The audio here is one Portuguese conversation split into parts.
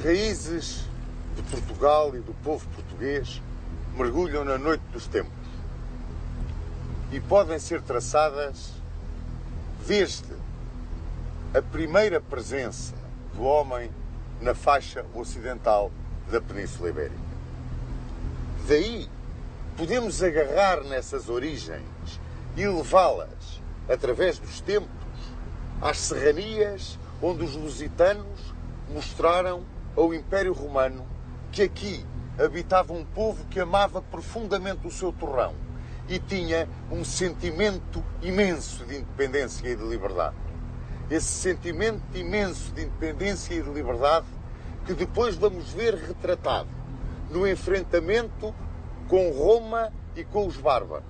raízes de Portugal e do povo português mergulham na noite dos tempos e podem ser traçadas desde a primeira presença do homem na faixa ocidental da Península Ibérica. Daí podemos agarrar nessas origens e levá-las, através dos tempos, às serranias onde os lusitanos mostraram ao Império Romano que aqui habitava um povo que amava profundamente o seu torrão e tinha um sentimento imenso de independência e de liberdade. Esse sentimento imenso de independência e de liberdade que depois vamos ver retratado no enfrentamento com Roma e com os bárbaros.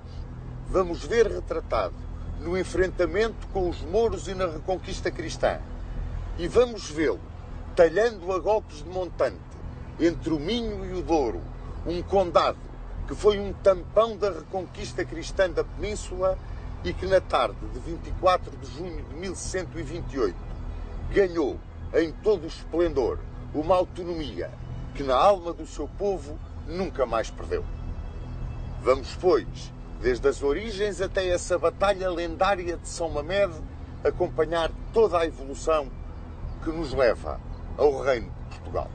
Vamos ver retratado no enfrentamento com os mouros e na reconquista cristã. E vamos vê-lo talhando a golpes de montante entre o Minho e o Douro, um condado que foi um tampão da reconquista cristã da Península e que na tarde de 24 de junho de 1128 ganhou em todo o esplendor uma autonomia que na alma do seu povo nunca mais perdeu. Vamos, pois, desde as origens até essa batalha lendária de São Mamede, acompanhar toda a evolução que nos leva ao Reino de Portugal.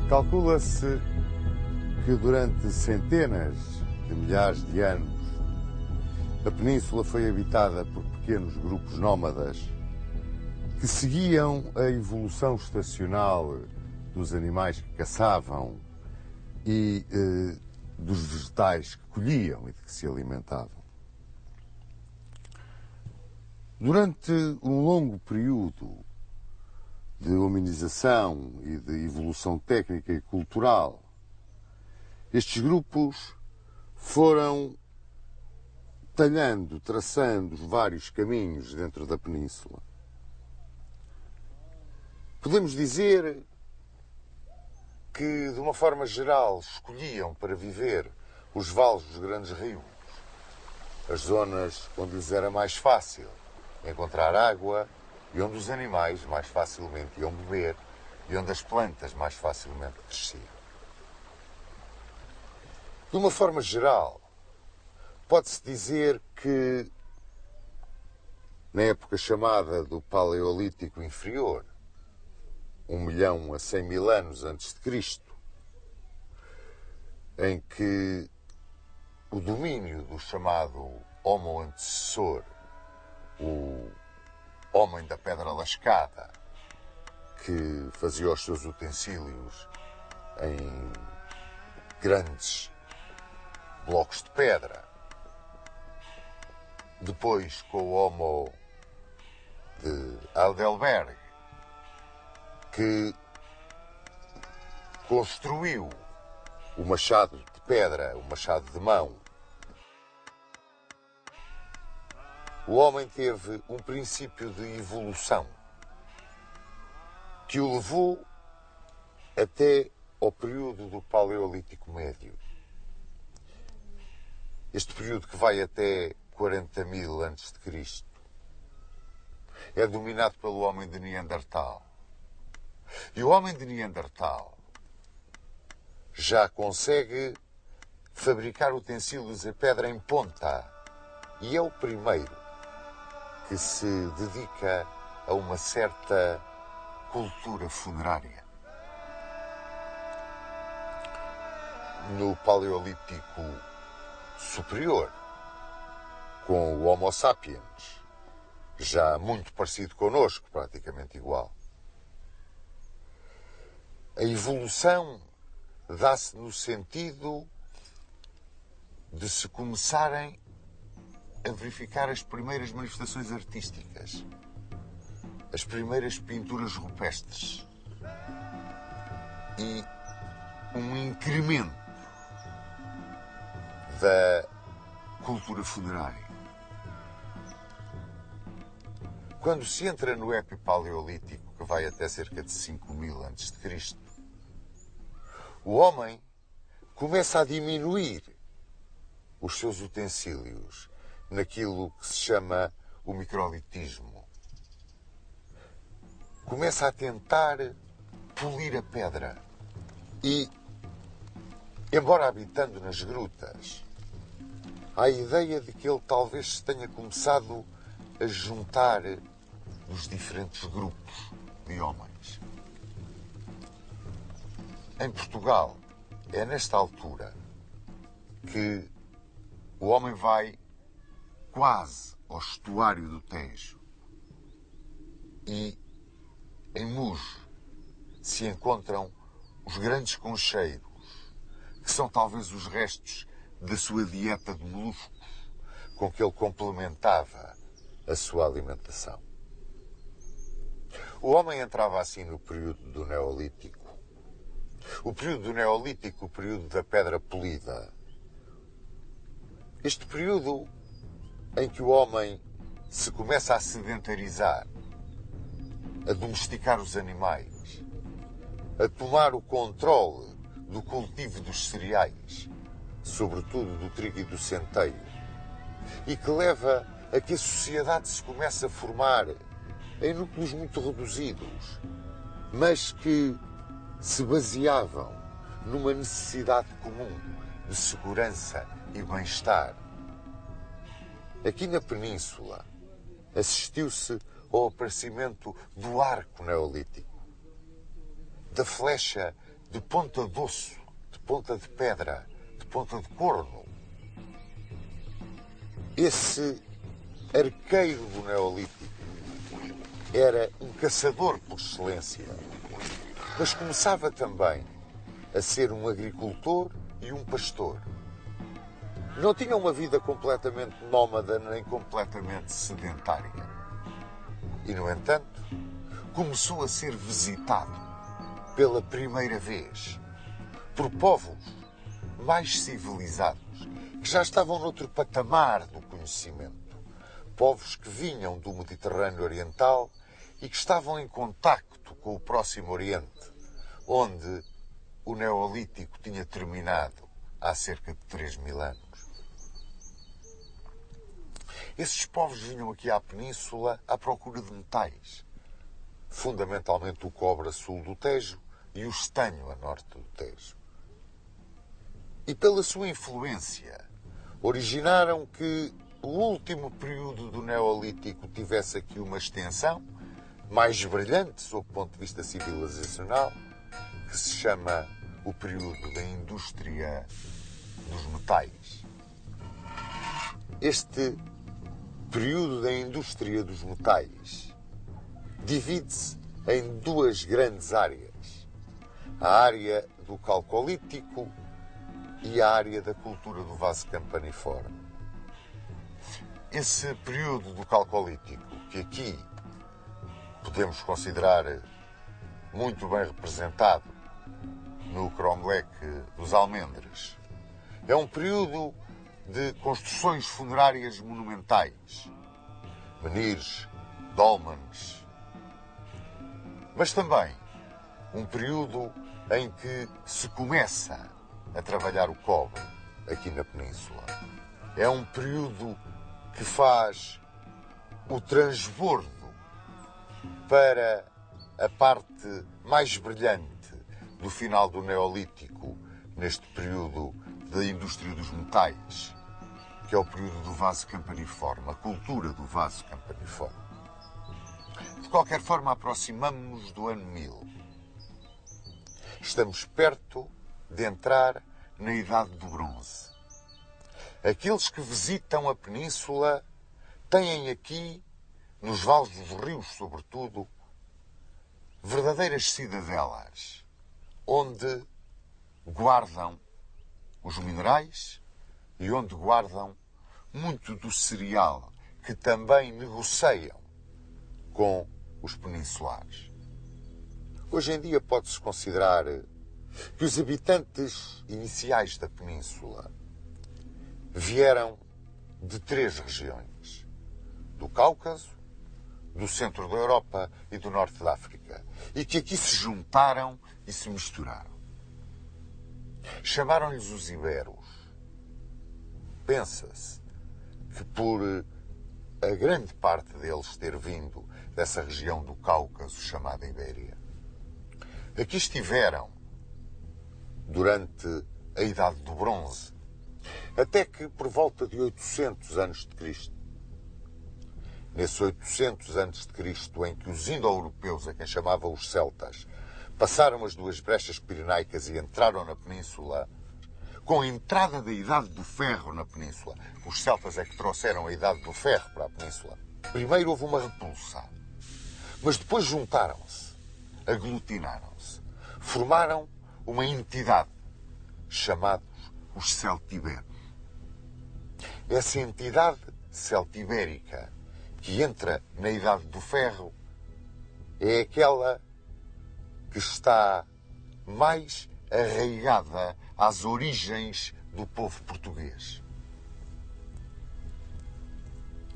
Calcula-se que durante centenas de milhares de anos a península foi habitada por pequenos grupos nómadas que seguiam a evolução estacional dos animais que caçavam e dos vegetais que colhiam e de que se alimentavam. Durante um longo período de hominização e de evolução técnica e cultural, estes grupos foram talhando, traçando vários caminhos dentro da península. Podemos dizer que, de uma forma geral, escolhiam para viver os vales dos grandes rios, as zonas onde lhes era mais fácil encontrar água e onde os animais mais facilmente iam beber e onde as plantas mais facilmente cresciam. De uma forma geral, pode-se dizer que, na época chamada do Paleolítico Inferior, 1 milhão a 100 mil anos antes de Cristo, em que o domínio do chamado Homo antecessor, o homem da pedra lascada, que fazia os seus utensílios em grandes blocos de pedra depois com o Homo de Heidelberg, que construiu o machado de pedra, o machado de mão. O homem teve um princípio de evolução que o levou até ao período do Paleolítico Médio. Este período que vai até 40.000 a.C. é dominado pelo homem de Neandertal. E o homem de Neandertal já consegue fabricar utensílios a pedra em ponta e é o primeiro que se dedica a uma certa cultura funerária. No Paleolítico Superior, com o Homo sapiens, já muito parecido connosco, praticamente igual. A evolução dá-se no sentido de se começarem a verificar as primeiras manifestações artísticas, as primeiras pinturas rupestres e um incremento da cultura funerária. Quando se entra no epipaleolítico, que vai até cerca de 5.000 a.C., o homem começa a diminuir os seus utensílios naquilo que se chama o microlitismo. Começa a tentar polir a pedra e, embora habitando nas grutas, há a ideia de que ele talvez se tenha começado a juntar nos diferentes grupos de homens. Em Portugal, é nesta altura que o homem vai quase ao estuário do Tejo e em Muge se encontram os grandes concheiros, que são talvez os restos da sua dieta de moluscos, com que ele complementava a sua alimentação. O homem entrava assim no período do Neolítico. O período do Neolítico, o período da pedra polida. Este período em que o homem se começa a sedentarizar, a domesticar os animais, a tomar o controle do cultivo dos cereais, sobretudo do trigo e do centeio, e que leva a que a sociedade se comece a formar em núcleos muito reduzidos, mas que se baseavam numa necessidade comum de segurança e bem-estar. Aqui na Península assistiu-se ao aparecimento do arco neolítico, da flecha de ponta de osso, de ponta de pedra, de ponta de corno. Esse arqueiro do Neolítico era um caçador por excelência, mas começava também a ser um agricultor e um pastor. Não tinha uma vida completamente nómada nem completamente sedentária. E, no entanto, começou a ser visitado pela primeira vez por povos mais civilizados, que já estavam noutro patamar do conhecimento. Povos que vinham do Mediterrâneo Oriental e que estavam em contacto com o Próximo Oriente, onde o Neolítico tinha terminado há cerca de 3.000 anos. Esses povos vinham aqui à Península à procura de metais, fundamentalmente o cobre a sul do Tejo e o estanho a norte do Tejo. E pela sua influência, originaram que o último período do Neolítico tivesse aqui uma extensão mais brilhante sob o ponto de vista civilizacional, que se chama o período da indústria dos metais. Este período da indústria dos metais divide-se em duas grandes áreas. A área do Calcolítico e a área da cultura do vaso campaniforme. esse período do Calcolítico, que aqui podemos considerar muito bem representado no cromlech dos Almendres, é um período de construções funerárias monumentais, menires, dólmenes, mas também um período em que se começa a trabalhar o cobre aqui na Península. É um período que faz o transbordo para a parte mais brilhante do final do Neolítico, neste período da indústria dos metais, que é o período do vaso campaniforme, a cultura do vaso campaniforme. De qualquer forma, aproximamos-nos do ano 1000. Estamos perto de entrar na Idade do Bronze. Aqueles que visitam a Península têm aqui, nos vales dos rios sobretudo, verdadeiras cidadelas, onde guardam os minerais e onde guardam muito do cereal que também negociam com os peninsulares. Hoje em dia pode-se considerar que os habitantes iniciais da Península vieram de 3 regiões: do Cáucaso, do centro da Europa e do norte da África, e que aqui se juntaram e se misturaram. Chamaram-lhes os iberos. Pensa-se que por a grande parte deles ter vindo dessa região do Cáucaso chamada Ibéria, aqui estiveram durante a Idade do Bronze, até que por volta de 800 a.C., nesses 800 a.C., em que os indo-europeus, a quem chamavam os celtas, passaram as 2 brechas pirenaicas e entraram na Península, com a entrada da Idade do Ferro na Península, os celtas é que trouxeram a Idade do Ferro para a Península. Primeiro houve uma repulsa, mas depois juntaram-se, aglutinaram-se, formaram uma entidade, chamados os celtibéros. Essa entidade celtibérica que entra na Idade do Ferro é aquela que está mais arraigada às origens do povo português.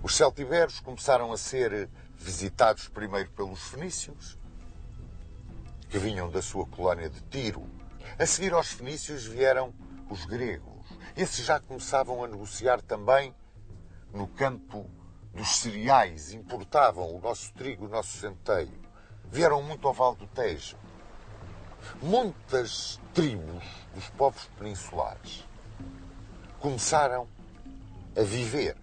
Os celtibéros começaram a ser visitados primeiro pelos fenícios, que vinham da sua colónia de Tiro. A seguir aos fenícios vieram os gregos. Esses já começavam a negociar também no campo dos cereais, importavam o nosso trigo, o nosso centeio. Vieram muito ao Vale do Tejo. Muitas tribos dos povos peninsulares começaram a viver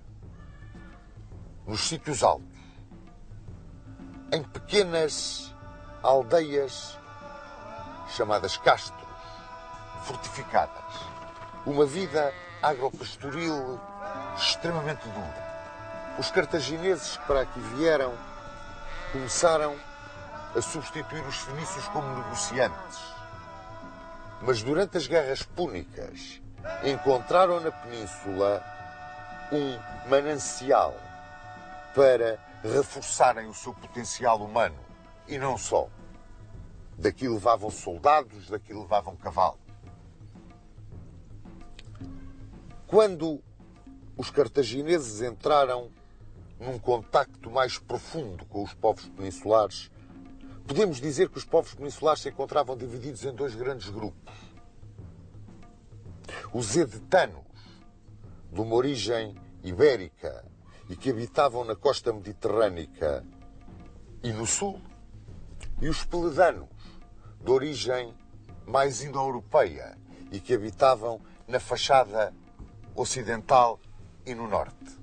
nos sítios altos, em pequenas aldeias chamadas castros, fortificadas. Uma vida agropastoril extremamente dura. Os cartagineses que para aqui vieram começaram a substituir os fenícios como negociantes. Mas durante as guerras púnicas encontraram na Península um manancial para reforçarem o seu potencial humano. E não só. Daqui levavam soldados, daqui levavam cavalos. Quando os cartagineses entraram num contacto mais profundo com os povos peninsulares, podemos dizer que os povos peninsulares se encontravam divididos em 2 grandes grupos. Os edetanos, de uma origem ibérica e que habitavam na costa mediterrânica e no sul, e os peledanos, de origem mais indo-europeia e que habitavam na fachada ocidental e no norte.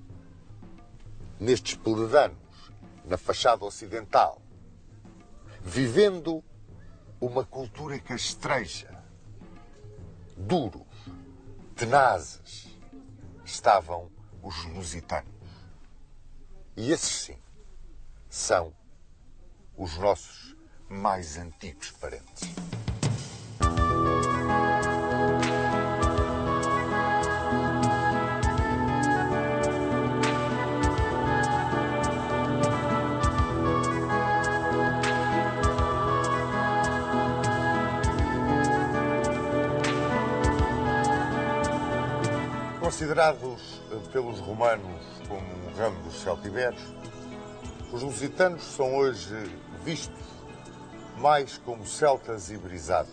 Nestes peledanos, na fachada ocidental, vivendo uma cultura castreja, duros, tenazes, estavam os lusitanos. E esses, sim, são os nossos mais antigos parentes. Considerados pelos romanos como um ramo dos celtibérios, os lusitanos são hoje vistos mais como celtas iberizados.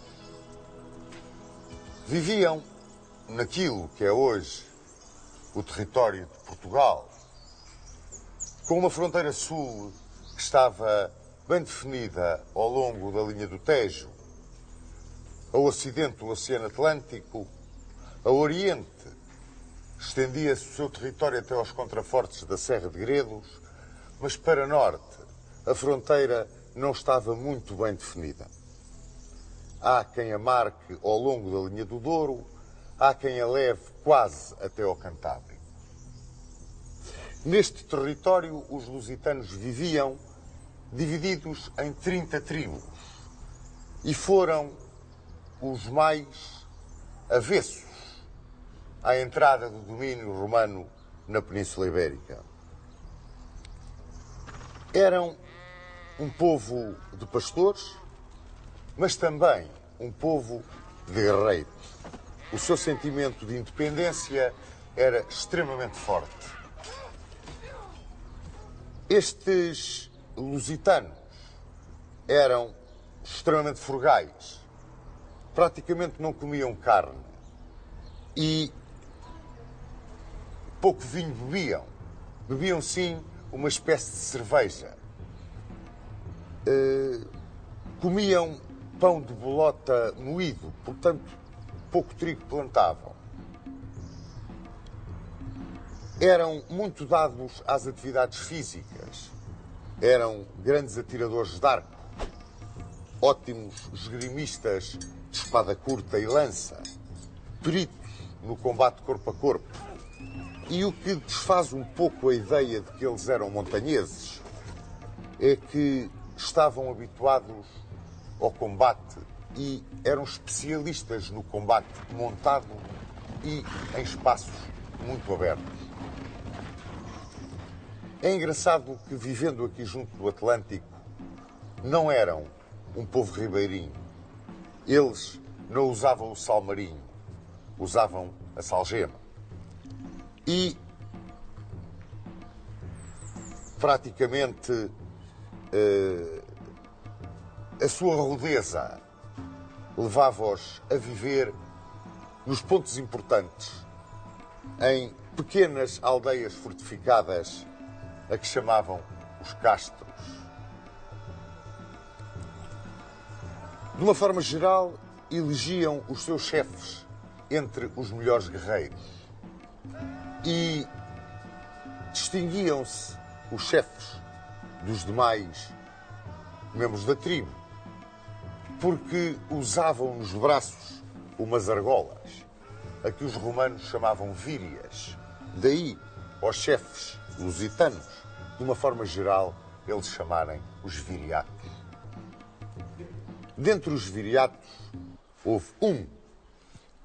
Viviam naquilo que é hoje o território de Portugal, com uma fronteira sul que estava bem definida ao longo da linha do Tejo, ao ocidente do Oceano Atlântico, a oriente estendia-se o seu território até aos contrafortes da Serra de Gredos, mas para norte a fronteira não estava muito bem definida. Há quem a marque ao longo da linha do Douro, há quem a leve quase até ao Cantábrico. Neste território, os lusitanos viviam divididos em 30 tribos e foram os mais avessos à entrada do domínio romano na Península Ibérica. Eram um povo de pastores, mas também um povo de guerreiros. O seu sentimento de independência era extremamente forte. Estes lusitanos eram extremamente frugais, praticamente não comiam carne e pouco vinho bebiam. Bebiam sim uma espécie de cerveja. Comiam pão de bolota moído, portanto pouco trigo plantavam. Eram muito dados às atividades físicas. Eram grandes atiradores de arco, ótimos esgrimistas de espada curta e lança, peritos no combate corpo a corpo. E o que desfaz um pouco a ideia de que eles eram montanheses é que estavam habituados ao combate e eram especialistas no combate montado e em espaços muito abertos. É engraçado que, vivendo aqui junto do Atlântico, não eram um povo ribeirinho. Eles não usavam o salmarinho, usavam a salgema. E, praticamente, a sua rudeza levava-os a viver nos pontos importantes, em pequenas aldeias fortificadas, a que chamavam os castros. De uma forma geral, elegiam os seus chefes entre os melhores guerreiros e distinguiam-se os chefes dos demais membros da tribo porque usavam nos braços umas argolas, a que os romanos chamavam vírias. Daí, aos chefes lusitanos, de uma forma geral, eles chamarem os viriatos. Dentre os viriatos, houve um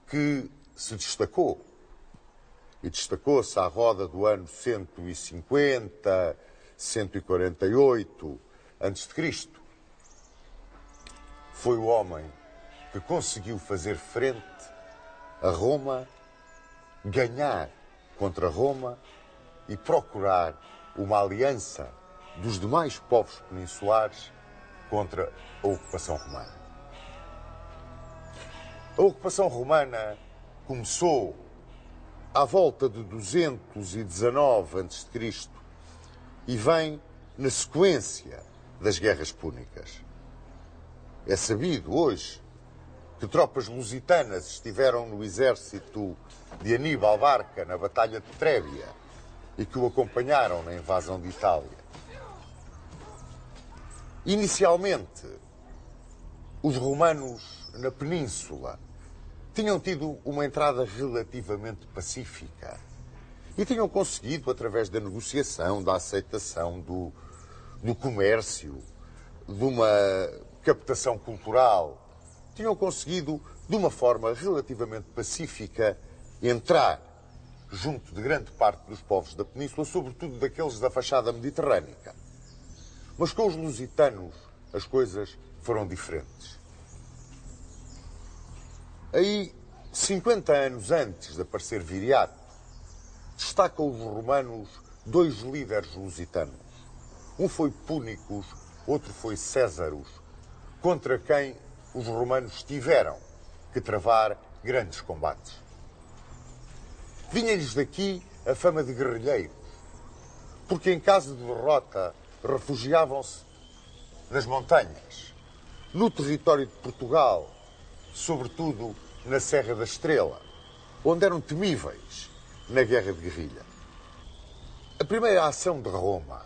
que se destacou, e destacou-se à roda do ano 150, 148 a.C. Foi o homem que conseguiu fazer frente a Roma, ganhar contra Roma e procurar uma aliança dos demais povos peninsulares contra a ocupação romana. A ocupação romana começou à volta de 219 a.C. e vem na sequência das guerras púnicas. É sabido hoje que tropas lusitanas estiveram no exército de Aníbal Barca na Batalha de Trébia e que o acompanharam na invasão de Itália. Inicialmente, os romanos na península tinham tido uma entrada relativamente pacífica e tinham conseguido, através da negociação, da aceitação do comércio, de uma captação cultural, tinham conseguido, de uma forma relativamente pacífica, entrar junto de grande parte dos povos da península, sobretudo daqueles da fachada mediterrânica. Mas com os lusitanos as coisas foram diferentes. Aí, 50 anos antes de aparecer Viriato, destacam os romanos dois líderes lusitanos. Um foi Púnicos, outro foi Césaros, contra quem os romanos tiveram que travar grandes combates. Vinha-lhes daqui a fama de guerrilheiros, porque em caso de derrota refugiavam-se nas montanhas, no território de Portugal, sobretudo na Serra da Estrela, onde eram temíveis na guerra de guerrilha. A primeira ação de Roma,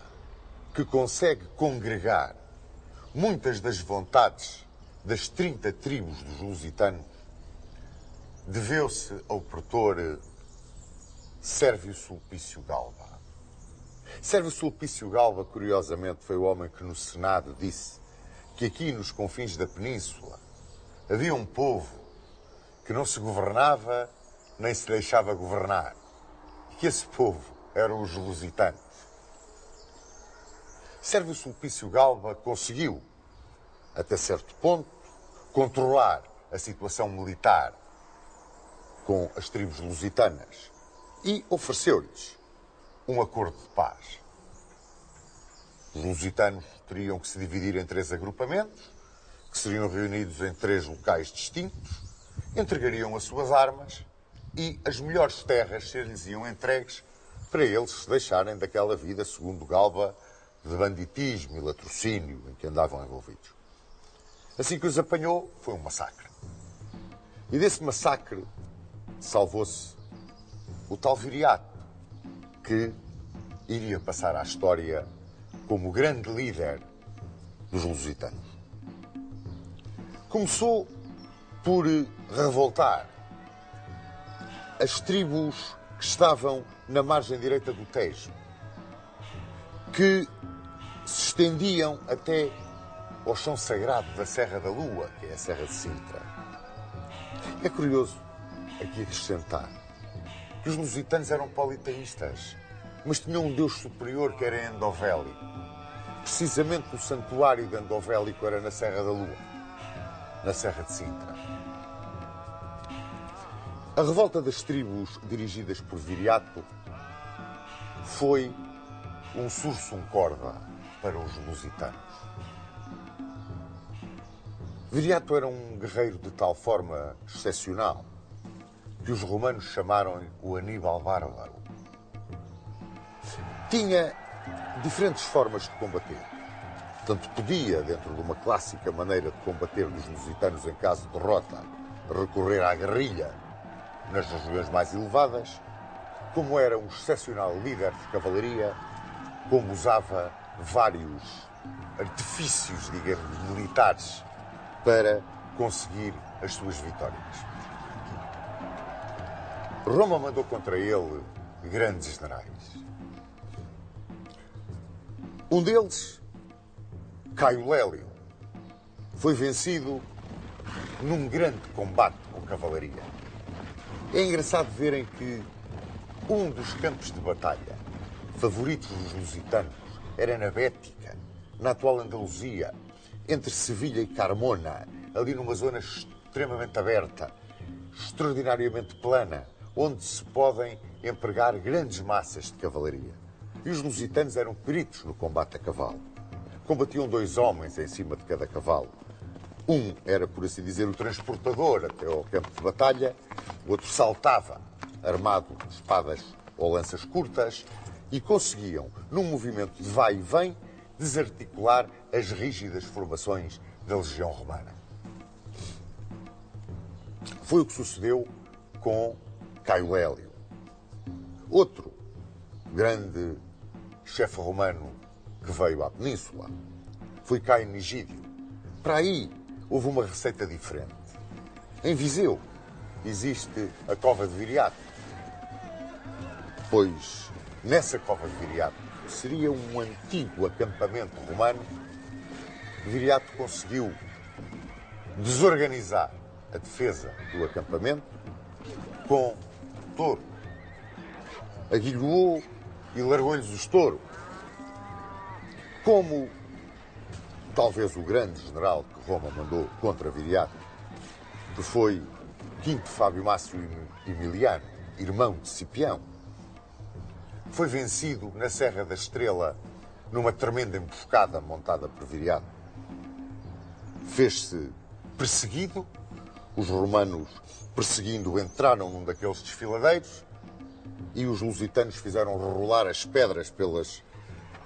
que consegue congregar muitas das vontades das 30 tribos dos lusitanos, deveu-se ao pretor Sérvio Sulpício Galba. Sérvio Sulpício Galba, curiosamente, foi o homem que no Senado disse que aqui nos confins da península havia um povo que não se governava nem se deixava governar. E que esse povo eram os lusitanos. Sérvio Sulpício Galba conseguiu, até certo ponto, controlar a situação militar com as tribos lusitanas e ofereceu-lhes um acordo de paz. Os lusitanos teriam que se dividir em 3 agrupamentos, que seriam reunidos em 3 locais distintos, entregariam as suas armas e as melhores terras ser-lhes iam entregues para eles se deixarem daquela vida, segundo Galba, de banditismo e latrocínio em que andavam envolvidos. Assim que os apanhou, foi um massacre. E desse massacre salvou-se o tal Viriato, que iria passar à história como o grande líder dos lusitanos. Começou por revoltar as tribos que estavam na margem direita do Tejo, que se estendiam até ao chão sagrado da Serra da Lua, que é a Serra de Sintra. É curioso aqui acrescentar que os lusitanos eram politeístas, mas tinham um deus superior que era Endovélico. Precisamente o santuário de Endovélico era na Serra da Lua, na Serra de Sintra. A revolta das tribos dirigidas por Viriato foi um sursum corda para os lusitanos. Viriato era um guerreiro de tal forma excepcional que os romanos chamaram-lhe o Aníbal Bárbaro. Tinha diferentes formas de combater. Tanto podia, dentro de uma clássica maneira de combater dos lusitanos em caso de derrota, recorrer à guerrilha nas regiões mais elevadas, como era um excepcional líder de cavalaria, como usava vários artifícios, digamos, militares para conseguir as suas vitórias. Roma mandou contra ele grandes generais. Um deles, Caio Lélio, foi vencido num grande combate com cavalaria. É engraçado verem que um dos campos de batalha favoritos dos lusitanos era na Bética, na atual Andaluzia, entre Sevilha e Carmona, ali numa zona extremamente aberta, extraordinariamente plana, onde se podem empregar grandes massas de cavalaria. E os lusitanos eram peritos no combate a cavalo. Combatiam 2 homens em cima de cada cavalo. Um era, por assim dizer, o transportador até ao campo de batalha, o outro saltava, armado de espadas ou lanças curtas, e conseguiam, num movimento de vai e vem, desarticular as rígidas formações da legião romana. Foi o que sucedeu com Caio Lélio. Outro grande chefe romano que veio à península foi Caio Nigídio. Para aí houve uma receita diferente. Em Viseu existe a Cova de Viriato, pois nessa Cova de Viriato seria um antigo acampamento romano. Viriato conseguiu desorganizar a defesa do acampamento com touro. Aguilhoou e largou-lhes o estouro. Como talvez o grande general que Roma mandou contra Viriato, que foi Quinto Fábio Mácio Emiliano, irmão de Cipião, foi vencido na Serra da Estrela numa tremenda emboscada montada por Viriato. Fez-se perseguido, os romanos, perseguindo, entraram num daqueles desfiladeiros e os lusitanos fizeram rolar as pedras pelas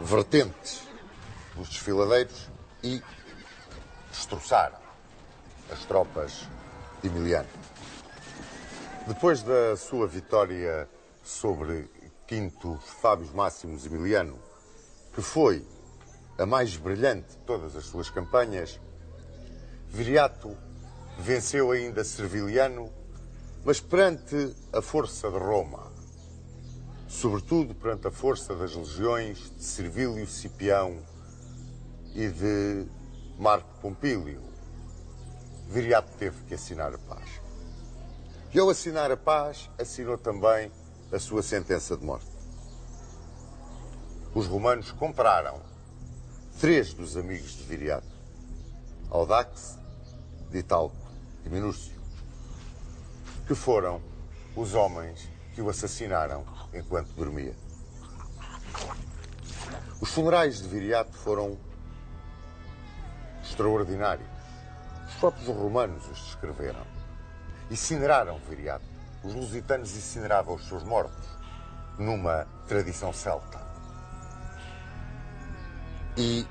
vertentes dos desfiladeiros e destroçaram as tropas de Emiliano. Depois da sua vitória sobre Quinto Fábio Máximos Emiliano, que foi a mais brilhante de todas as suas campanhas, Viriato venceu ainda Serviliano, mas perante a força de Roma, sobretudo perante a força das legiões de Servílio Cipião e de Marco Pompílio, Viriato teve que assinar a paz. E ao assinar a paz, assinou também a sua sentença de morte. Os romanos compraram 3 dos amigos de Viriato, Audax, Ditalco e Minúcio, que foram os homens que o assassinaram enquanto dormia. Os funerais de Viriato foram extraordinários. Os próprios romanos os descreveram. Incineraram Viriato. Os lusitanos incineravam os seus mortos numa tradição celta. E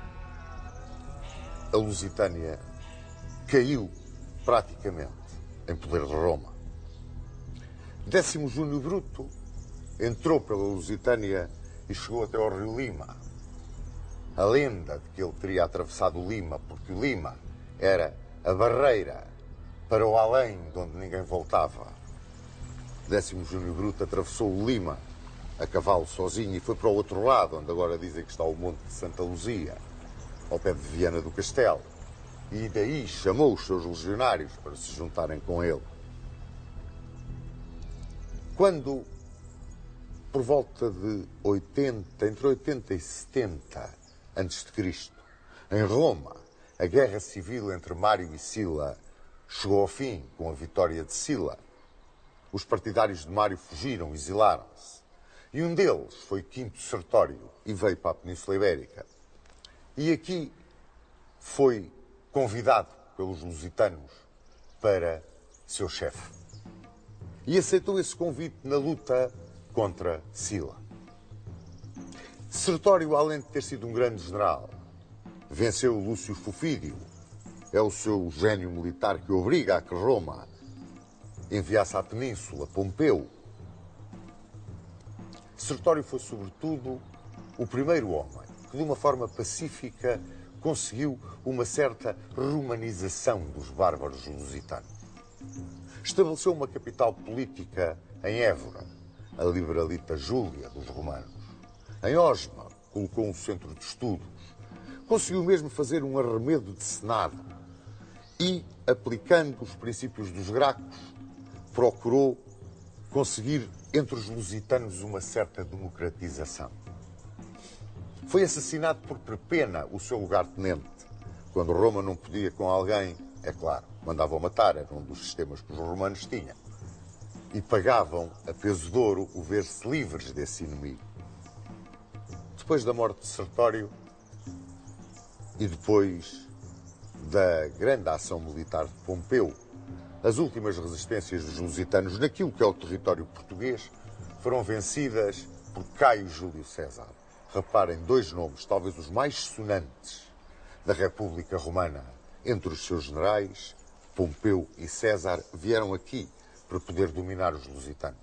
a Lusitânia caiu praticamente em poder de Roma. Décimo Júnio Bruto entrou pela Lusitânia e chegou até ao rio Lima. A lenda de que ele teria atravessado o Lima, porque o Lima era a barreira para o além de onde ninguém voltava. Décimo Júnio Bruto atravessou o Lima a cavalo sozinho e foi para o outro lado, onde agora dizem que está o Monte de Santa Luzia, ao pé de Viana do Castelo. E daí chamou os seus legionários para se juntarem com ele. Quando, por volta de 80, entre 80 e 70 a.C., em Roma, a guerra civil entre Mário e Sila chegou ao fim com a vitória de Sila, os partidários de Mário fugiram, exilaram-se. E um deles foi Quinto Sertório e veio para a Península Ibérica. E aqui foi convidado pelos lusitanos para seu chefe. E aceitou esse convite na luta contra Sila. Sertório, além de ter sido um grande general, venceu Lúcio Fufídio. É o seu gênio militar que obriga a que Roma enviasse à Península Pompeu. Sertório foi, sobretudo, o primeiro homem que, de uma forma pacífica, conseguiu uma certa romanização dos bárbaros lusitanos. Estabeleceu uma capital política em Évora, a Liberalita Júlia dos romanos. Em Osma, colocou um centro de estudos. Conseguiu mesmo fazer um arremedo de Senado e, aplicando os princípios dos Gracos, procurou conseguir entre os lusitanos uma certa democratização. Foi assassinado por Perpena, o seu lugartenente. Quando Roma não podia com alguém, é claro, mandavam matar, era um dos sistemas que os romanos tinham. E pagavam a peso de ouro o ver-se livres desse inimigo. Depois da morte de Sertório e depois da grande ação militar de Pompeu, as últimas resistências dos lusitanos naquilo que é o território português foram vencidas por Caio Júlio César. Reparem, 2 nomes, talvez os mais sonantes da República Romana. Entre os seus generais, Pompeu e César, vieram aqui para poder dominar os lusitanos.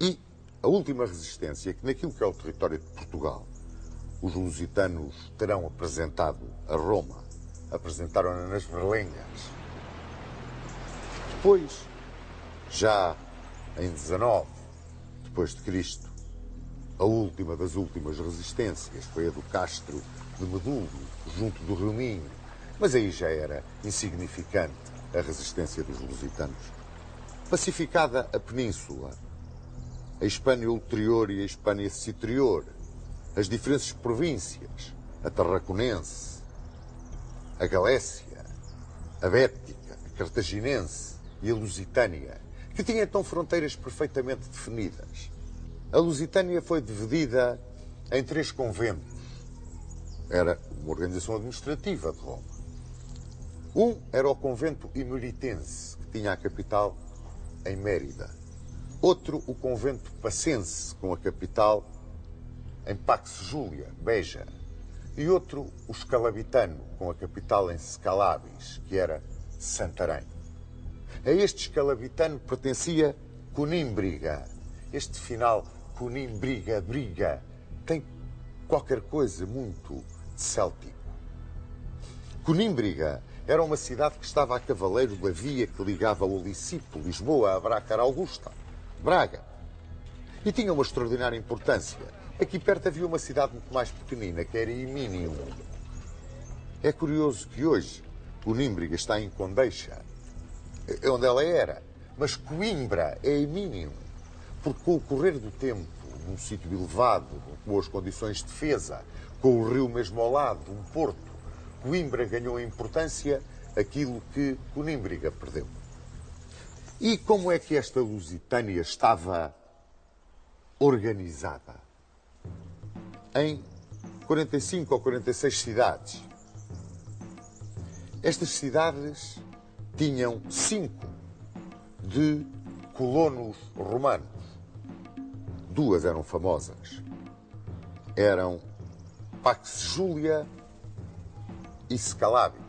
E a última resistência, que naquilo que é o território de Portugal, os lusitanos terão apresentado a Roma, apresentaram-na nas Berlengas. Depois, já em 19 depois de Cristo, a última das últimas resistências foi a do Castro de Medúlio, junto do Rio Minho, mas aí já era insignificante a resistência dos lusitanos. Pacificada a Península, a Hispânia Ulterior e a Hispânia Citerior, as diferentes províncias, a Tarraconense, a Galécia, a Bética, a Cartaginense e a Lusitânia, que tinham então fronteiras perfeitamente definidas. A Lusitânia foi dividida em 3 conventos. Era uma organização administrativa de Roma. Um era o convento emeritense, que tinha a capital em Mérida. Outro, o convento pacense, com a capital em Pax Júlia, Beja. E outro, o escalabitano, com a capital em Scalabis, que era Santarém. A este escalabitano pertencia Conímbriga. Este final, Conímbriga, briga, tem qualquer coisa muito céltico. Conímbriga era uma cidade que estava a cavaleiro da via que ligava o Licipo, Lisboa, a Brácara Augusta, Braga. E tinha uma extraordinária importância. Aqui perto havia uma cidade muito mais pequenina, que era Iminium. É curioso que hoje Conímbriga está em Condeixa, onde ela era, mas Coimbra é Iminium, porque com o correr do tempo, num sítio elevado, com boas condições de defesa, com o rio mesmo ao lado, um porto, Coimbra ganhou em importância aquilo que Conímbriga perdeu. E como é que esta Lusitânia estava organizada? Em 45 ou 46 cidades. Estas cidades tinham 5 de colonos romanos. 2 eram famosas. Eram Pax Júlia e Scalabis.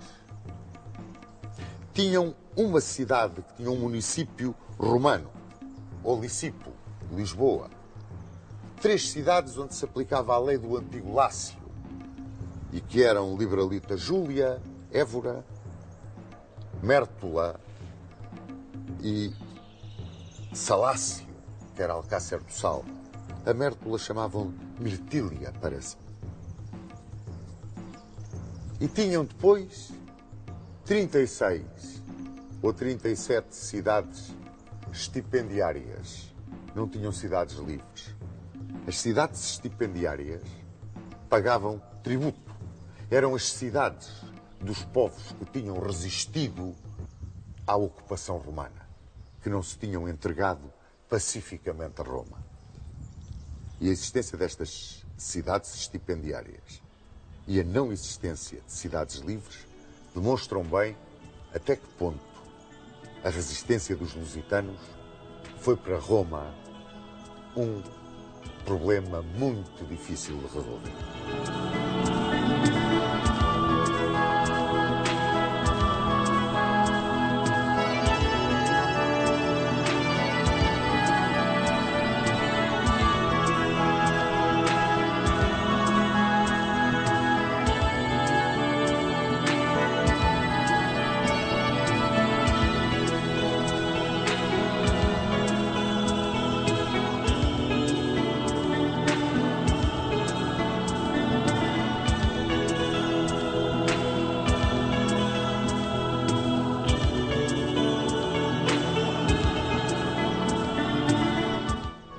Tinham uma cidade que tinha um município romano, ou Licipo, Lisboa. 3 cidades onde se aplicava a lei do antigo Lácio, e que eram Libralita Júlia, Évora, Mértola e Salácio, que era Alcácer do Sal. A Mértola chamavam Mirtília, parece-me. E tinham depois 36 ou 37 cidades estipendiárias. Não tinham cidades livres. As cidades estipendiárias pagavam tributo. Eram as cidades dos povos que tinham resistido à ocupação romana, que não se tinham entregado pacificamente a Roma. E a existência destas cidades estipendiárias e a não existência de cidades livres demonstram bem até que ponto a resistência dos lusitanos foi para Roma um problema muito difícil de resolver.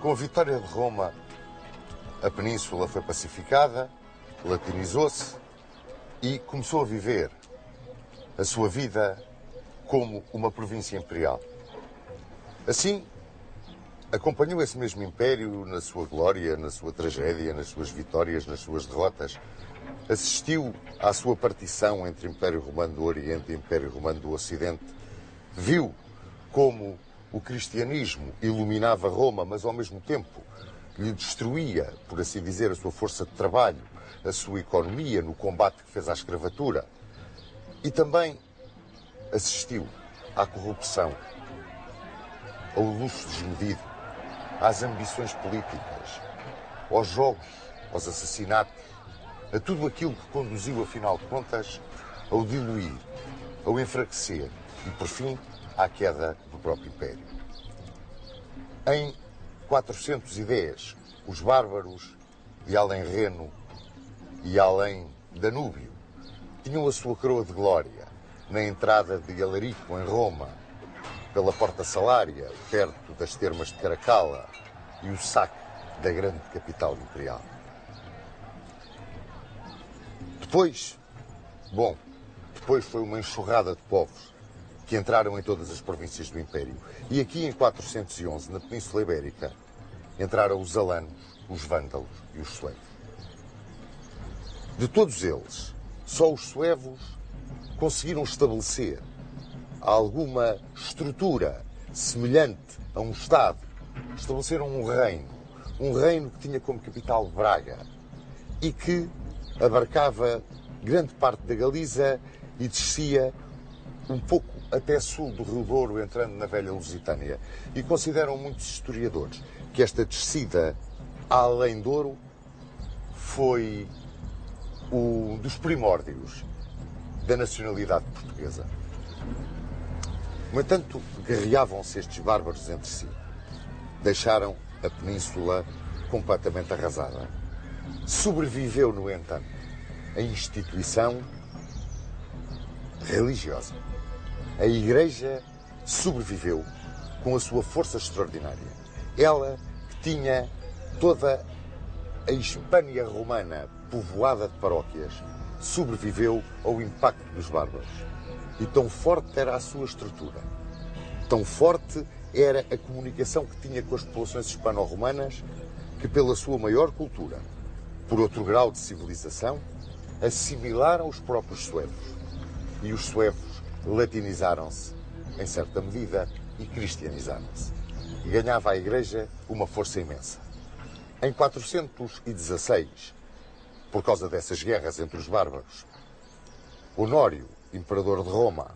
Com a vitória de Roma, a península foi pacificada, latinizou-se e começou a viver a sua vida como uma província imperial. Assim, acompanhou esse mesmo império na sua glória, na sua tragédia, nas suas vitórias, nas suas derrotas. Assistiu à sua partição entre Império Romano do Oriente e Império Romano do Ocidente. Viu como o cristianismo iluminava Roma, mas ao mesmo tempo lhe destruía, por assim dizer, a sua força de trabalho, a sua economia no combate que fez à escravatura. E também assistiu à corrupção, ao luxo desmedido, às ambições políticas, aos jogos, aos assassinatos, a tudo aquilo que conduziu, afinal de contas, ao diluir, ao enfraquecer e, por fim, à queda do próprio Império. Em 410, os bárbaros de além Reno e além Danúbio tinham a sua coroa de glória na entrada de Alarico, em Roma, pela Porta Salária, perto das termas de Caracalla, e o saque da grande capital imperial. Depois foi uma enxurrada de povos que entraram em todas as províncias do Império. E aqui em 411, na Península Ibérica, entraram os alanos, os vândalos e os suevos. De todos eles, só os suevos conseguiram estabelecer alguma estrutura semelhante a um Estado. Estabeleceram um reino que tinha como capital Braga e que abarcava grande parte da Galiza e descia um pouco até sul do Rio Douro, entrando na velha Lusitânia. E consideram muitos historiadores que esta descida além Douro foi um dos primórdios da nacionalidade portuguesa. No entanto, guerreavam-se estes bárbaros entre si. Deixaram a península completamente arrasada. Sobreviveu, no entanto, a instituição religiosa. A Igreja sobreviveu com a sua força extraordinária. Ela que tinha toda a Hispânia romana povoada de paróquias, sobreviveu ao impacto dos bárbaros. E tão forte era a sua estrutura, tão forte era a comunicação que tinha com as populações hispano-romanas, que pela sua maior cultura, por outro grau de civilização, assimilaram os próprios suevos. E os suevos latinizaram-se, em certa medida, e cristianizaram-se. E ganhava a Igreja uma força imensa. Em 416, por causa dessas guerras entre os bárbaros, Honório, imperador de Roma,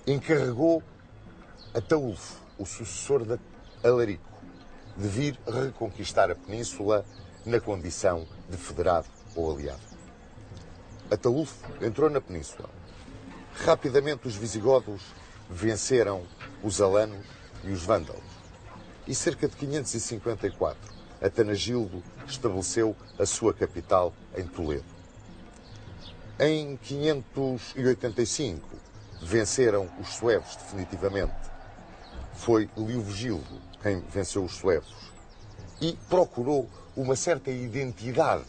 encarregou Ataúlfo, o sucessor de Alarico, de vir reconquistar a península na condição de federado ou aliado. Ataúlfo entrou na península. Rapidamente os visigodos venceram os alanos e os vândalos. E cerca de 554, Atanagildo estabeleceu a sua capital em Toledo. Em 585, venceram os suevos definitivamente. Foi Leovigildo quem venceu os suevos e procurou uma certa identidade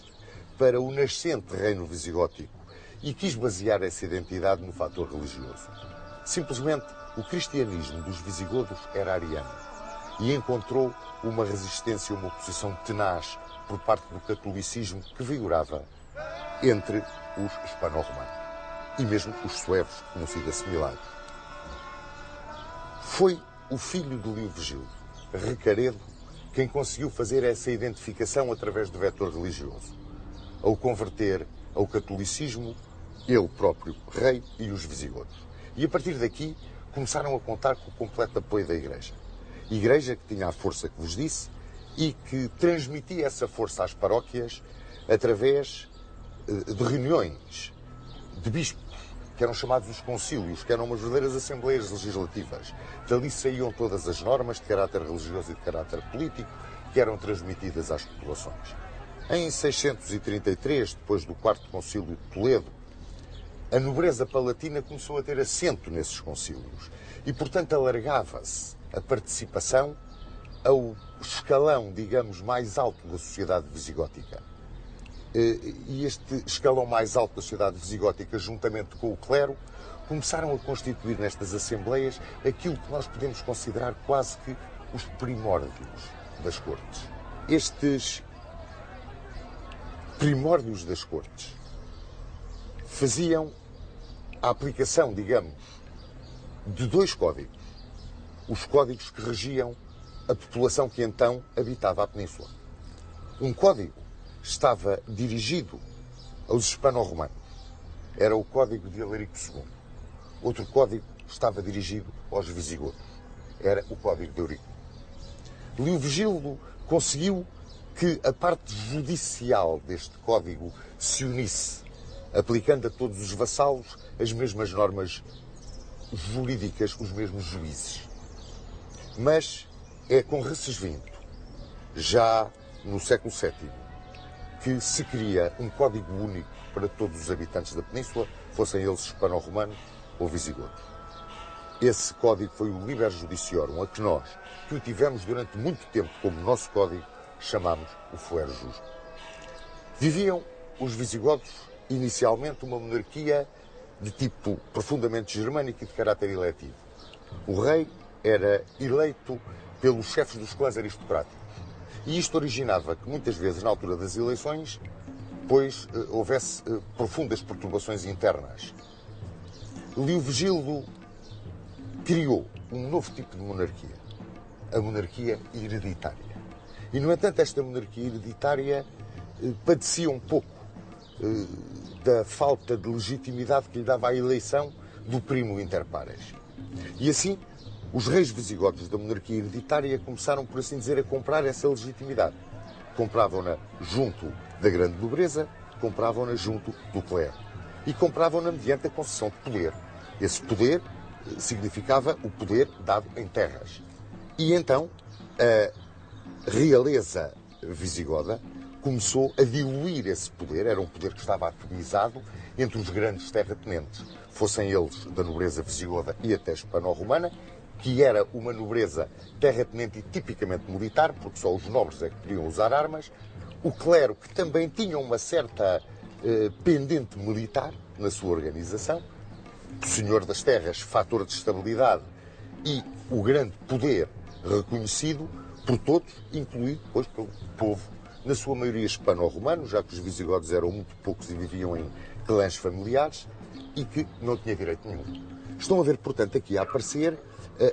para o nascente reino visigótico e quis basear essa identidade no fator religioso. Simplesmente, o cristianismo dos visigodos era ariano e encontrou uma resistência, uma oposição tenaz por parte do catolicismo que vigorava entre os hispano-romanos e mesmo os suevos que tinham sido assimilados. Foi o filho de Leovigildo, Recaredo, quem conseguiu fazer essa identificação através do vetor religioso, ao converter ao catolicismo ele próprio, rei, e os visigodos. E a partir daqui começaram a contar com o completo apoio da Igreja. Igreja que tinha a força que vos disse e que transmitia essa força às paróquias através de reuniões de bispos, que eram chamados os concílios, que eram umas verdadeiras assembleias legislativas. Dali saíam todas as normas de caráter religioso e de caráter político que eram transmitidas às populações. Em 633, depois do quarto concílio de Toledo, a nobreza palatina começou a ter assento nesses concílios e, portanto, alargava-se a participação ao escalão, digamos, mais alto da sociedade visigótica. E este escalão mais alto da sociedade visigótica, juntamente com o clero, começaram a constituir nestas assembleias aquilo que nós podemos considerar quase que os primórdios das cortes. Estes primórdios das cortes faziam a aplicação, digamos, de dois códigos. Os códigos que regiam a população que então habitava a península. Um código estava dirigido aos hispano-romanos. Era o Código de Alarico II. Outro código estava dirigido aos visigodos. Era o Código de Eurico. Leovigildo conseguiu que a parte judicial deste código se unisse, aplicando a todos os vassalos as mesmas normas jurídicas, os mesmos juízes. Mas é com Recesvinto, já no século VII, que se cria um código único para todos os habitantes da península, fossem eles hispano-romanos ou visigodos. Esse código foi o Liber Judiciorum, a que nós, que o tivemos durante muito tempo como nosso código, chamamos o Fuero Justo. Viviam os visigodos inicialmente uma monarquia de tipo profundamente germânico e de caráter eletivo. O rei era eleito pelos chefes dos clãs aristocráticos. E isto originava que muitas vezes, na altura das eleições, pois houvesse profundas perturbações internas. Leovigildo criou um novo tipo de monarquia, a monarquia hereditária. E, no entanto, esta monarquia hereditária padecia um pouco da falta de legitimidade que lhe dava a eleição do primo inter pares. E assim, os reis visigodos da monarquia hereditária começaram, por assim dizer, a comprar essa legitimidade. Compravam-na junto da grande nobreza, compravam-na junto do clero. E compravam-na mediante a concessão de poder. Esse poder significava o poder dado em terras. E então, a realeza visigoda começou a diluir esse poder, era um poder que estava atomizado entre os grandes terratenentes, fossem eles da nobreza visigoda e até hispano-romana, que era uma nobreza terratenente e tipicamente militar, porque só os nobres é que podiam usar armas, o clero, que também tinha uma certa pendente militar na sua organização, o senhor das terras, fator de estabilidade, e o grande poder reconhecido por todos, incluído depois pelo povo, na sua maioria hispano-romano, já que os visigodos eram muito poucos e viviam em clãs familiares, e que não tinha direito nenhum. Estão a ver, portanto, aqui a aparecer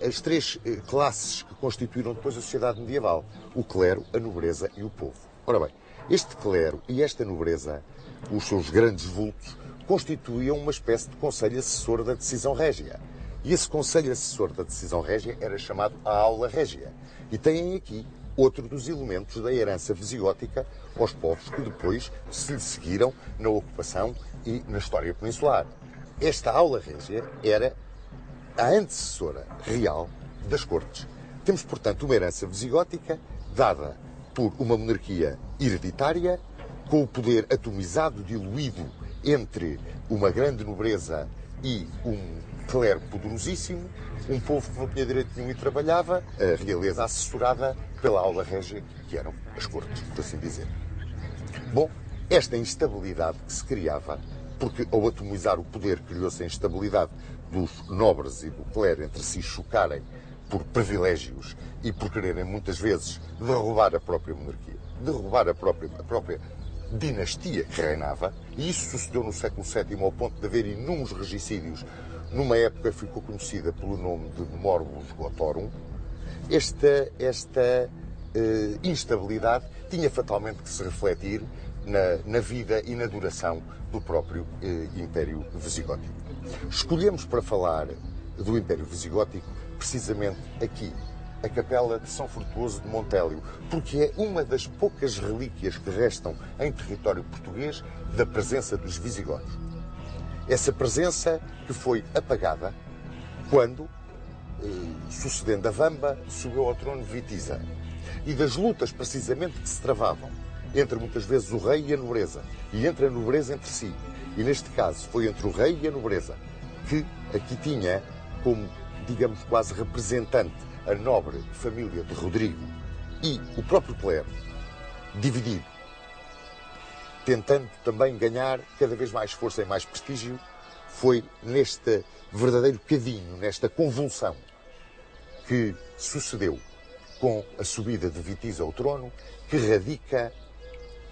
as três classes que constituíram depois a sociedade medieval: o clero, a nobreza e o povo. Ora bem, este clero e esta nobreza, os seus grandes vultos, constituíam uma espécie de conselho assessor da decisão régia. E esse conselho assessor da decisão régia era chamado a aula régia. E têm aqui outro dos elementos da herança visigótica aos povos que depois se lhe seguiram na ocupação e na história peninsular. Esta aula régia era a antecessora real das cortes. Temos, portanto, uma herança visigótica dada por uma monarquia hereditária, com o poder atomizado, diluído entre uma grande nobreza e um clero poderosíssimo, um povo que não tinha direito nenhum e trabalhava, a realeza assessorada pela aula régia, que eram as cortes, por assim dizer. Bom, esta instabilidade que se criava, porque ao atomizar o poder criou-se a instabilidade dos nobres e do clero entre si chocarem por privilégios e por quererem muitas vezes derrubar a própria monarquia, derrubar a própria dinastia que reinava, e isso sucedeu no século VII ao ponto de haver inúmeros regicídios, numa época que ficou conhecida pelo nome de Morbus Gotorum. Esta instabilidade tinha fatalmente que se refletir na vida e na duração do próprio Império Visigótico. Escolhemos para falar do Império Visigótico precisamente aqui, a Capela de São Frutuoso de Montélio, porque é uma das poucas relíquias que restam em território português da presença dos visigodos. Essa presença que foi apagada quando, sucedendo a Vamba, subiu ao trono Witiza. E das lutas precisamente que se travavam entre muitas vezes o rei e a nobreza, e entre a nobreza entre si. E neste caso foi entre o rei e a nobreza, que aqui tinha como, digamos, quase representante a nobre família de Rodrigo e o próprio clero, dividido, tentando também ganhar cada vez mais força e mais prestígio. Foi neste verdadeiro cadinho, nesta convulsão que sucedeu com a subida de Witiza ao trono, que radica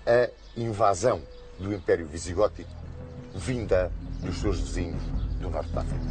a invasão do Império Visigótico vinda dos seus vizinhos do norte da África.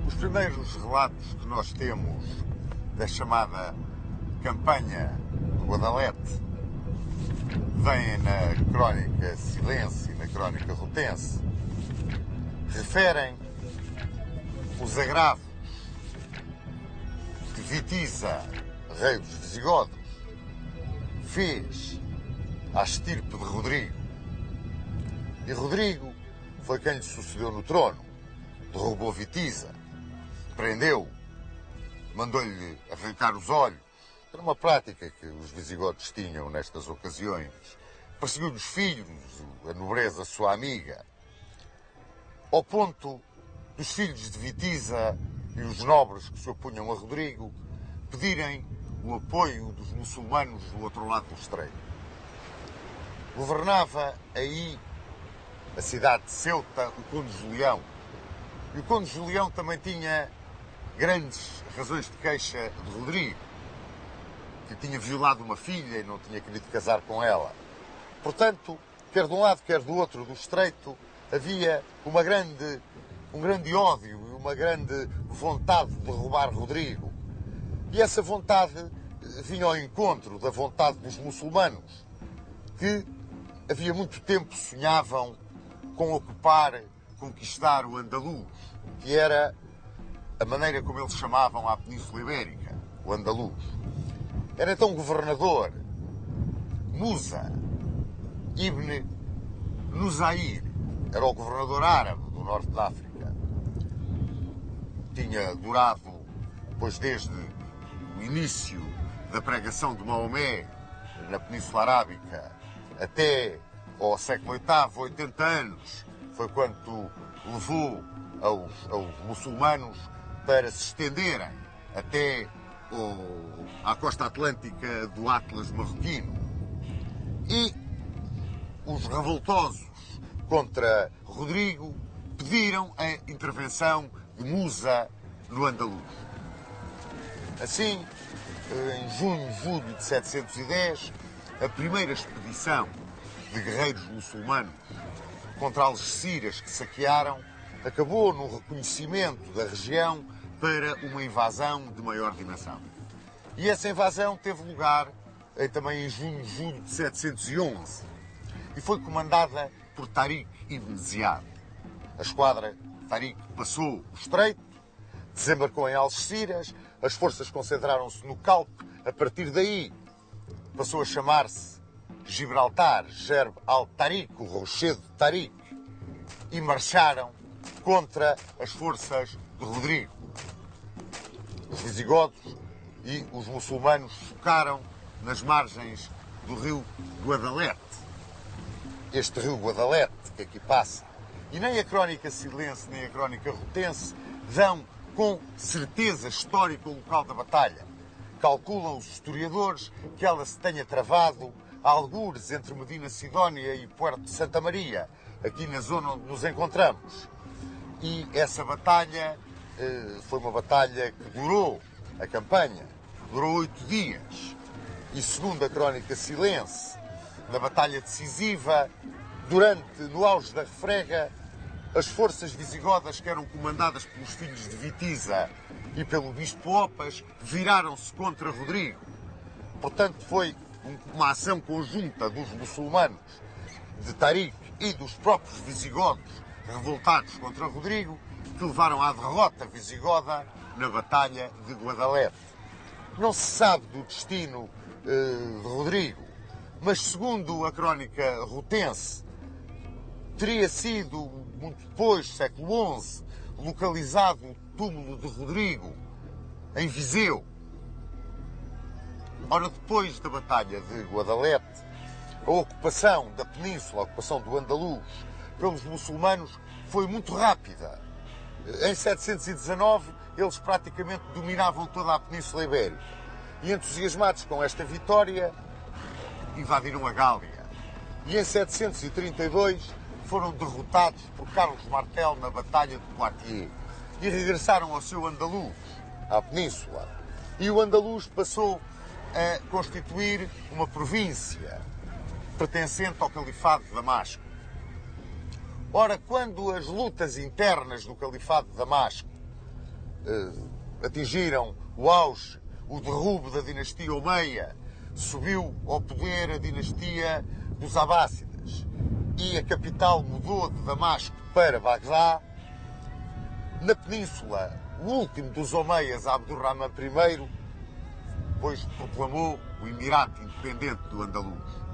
Os primeiros relatos que nós temos da chamada campanha do Guadalete vêm na crónica Silêncio e na crónica Rutense. Referem os agravos que Witiza, rei dos visigodos, fez à estirpe de Rodrigo. E Rodrigo foi quem lhe sucedeu no trono, derrubou Vitiza, prendeu, mandou-lhe arrancar os olhos. Era uma prática que os visigodos tinham nestas ocasiões. Perseguiu os filhos, a nobreza sua amiga, ao ponto dos filhos de Vitiza e os nobres que se opunham a Rodrigo pedirem o apoio dos muçulmanos do outro lado do estreito. Governava aí a cidade de Ceuta o conde Julião. E o conde Julião também tinha grandes razões de queixa de Rodrigo, que tinha violado uma filha e não tinha querido casar com ela. Portanto, quer de um lado, quer do outro do estreito, havia um grande ódio e uma grande vontade de derrubar Rodrigo. E essa vontade vinha ao encontro da vontade dos muçulmanos, que havia muito tempo sonhavam com ocupar, conquistar o Andaluz, que era a maneira como eles chamavam a Península Ibérica, o Andaluz. Era então governador Musa ibn Nusair, era o governador árabe do norte da África. Tinha durado, pois desde o início da pregação de Maomé na Península Arábica até ao século VIII, 80 anos, foi quanto levou aos muçulmanos para se estenderem até à costa atlântica do Atlas marroquino. E os revoltosos contra Rodrigo pediram a intervenção de Musa no Andaluz. Assim, em julho de 710, a primeira expedição de guerreiros muçulmanos contra Algeciras que saquearam acabou no reconhecimento da região para uma invasão de maior dimensão. E essa invasão teve lugar também em julho de 711 e foi comandada por Tariq ibn Ziyad. A esquadra de Tariq passou o estreito, desembarcou em Algeciras, as forças concentraram-se no Calpe. A partir daí passou a chamar-se Gibraltar, Gerb al-Tariq, o rochedo de Tariq, e marcharam contra as forças de Rodrigo. Os visigodos e os muçulmanos focaram nas margens do rio Guadalete. Este rio Guadalete que aqui passa, e nem a crónica silense nem a crónica rotense dão com certeza histórica o local da batalha. Calculam os historiadores que ela se tenha travado a algures entre Medina Sidónia e Puerto de Santa Maria, aqui na zona onde nos encontramos. E essa batalha foi uma batalha que durou, a campanha, durou 8 dias. E segundo a crónica silense, na batalha decisiva, no auge da refrega, as forças visigodas que eram comandadas pelos filhos de Vitiza e pelo bispo Opas viraram-se contra Rodrigo. Portanto, foi uma ação conjunta dos muçulmanos, de Tariq e dos próprios visigodos revoltados contra Rodrigo, que levaram à derrota visigoda na Batalha de Guadalete. Não se sabe do destino de Rodrigo, mas segundo a crónica rotense, teria sido, muito depois, século XI, localizado o túmulo de Rodrigo em Viseu. Ora, depois da Batalha de Guadalete, a ocupação da península, a ocupação do Andaluz, pelos muçulmanos foi muito rápida. Em 719, eles praticamente dominavam toda a Península Ibérica. E entusiasmados com esta vitória, invadiram a Gália. E em 732 foram derrotados por Carlos Martel na Batalha de Poitiers e regressaram ao seu Andaluz, à Península. E o Andaluz passou a constituir uma província pertencente ao Califado de Damasco. Ora, quando as lutas internas do Califado de Damasco atingiram o auge, o derrubo da dinastia Omeia, subiu ao poder a dinastia dos Abássidas e a capital mudou de Damasco para Bagdá, na península, o último dos Omeias, Abdurrahman I, pois proclamou o Emirato Independente do Andaluz.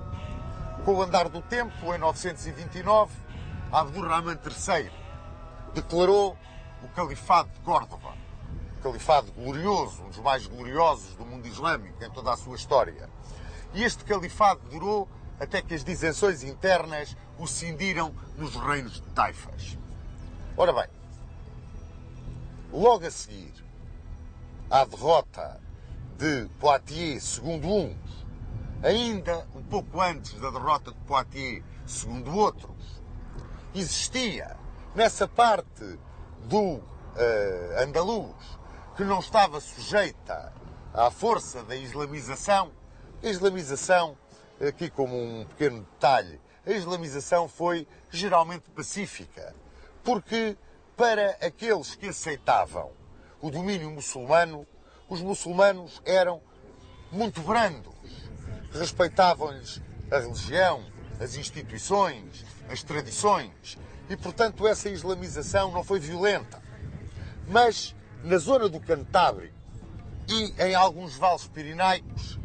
Com o andar do tempo, em 929, Abdurrahman III declarou o Califado de Córdoba, um califado glorioso, um dos mais gloriosos do mundo islâmico em toda a sua história. E este califado durou até que as disenções internas o cindiram nos reinos de taifas. Ora bem, logo a seguir à derrota de Poitiers, segundo uns, ainda um pouco antes da derrota de Poitiers, segundo outros, existia nessa parte do andaluz que não estava sujeita à força da islamização. A islamização, aqui como um pequeno detalhe, a islamização foi geralmente pacífica, porque para aqueles que aceitavam o domínio muçulmano, os muçulmanos eram muito brandos, respeitavam-lhes a religião, as instituições, as tradições, e portanto essa islamização não foi violenta. Mas na zona do Cantábrico e em alguns vales pirinaicos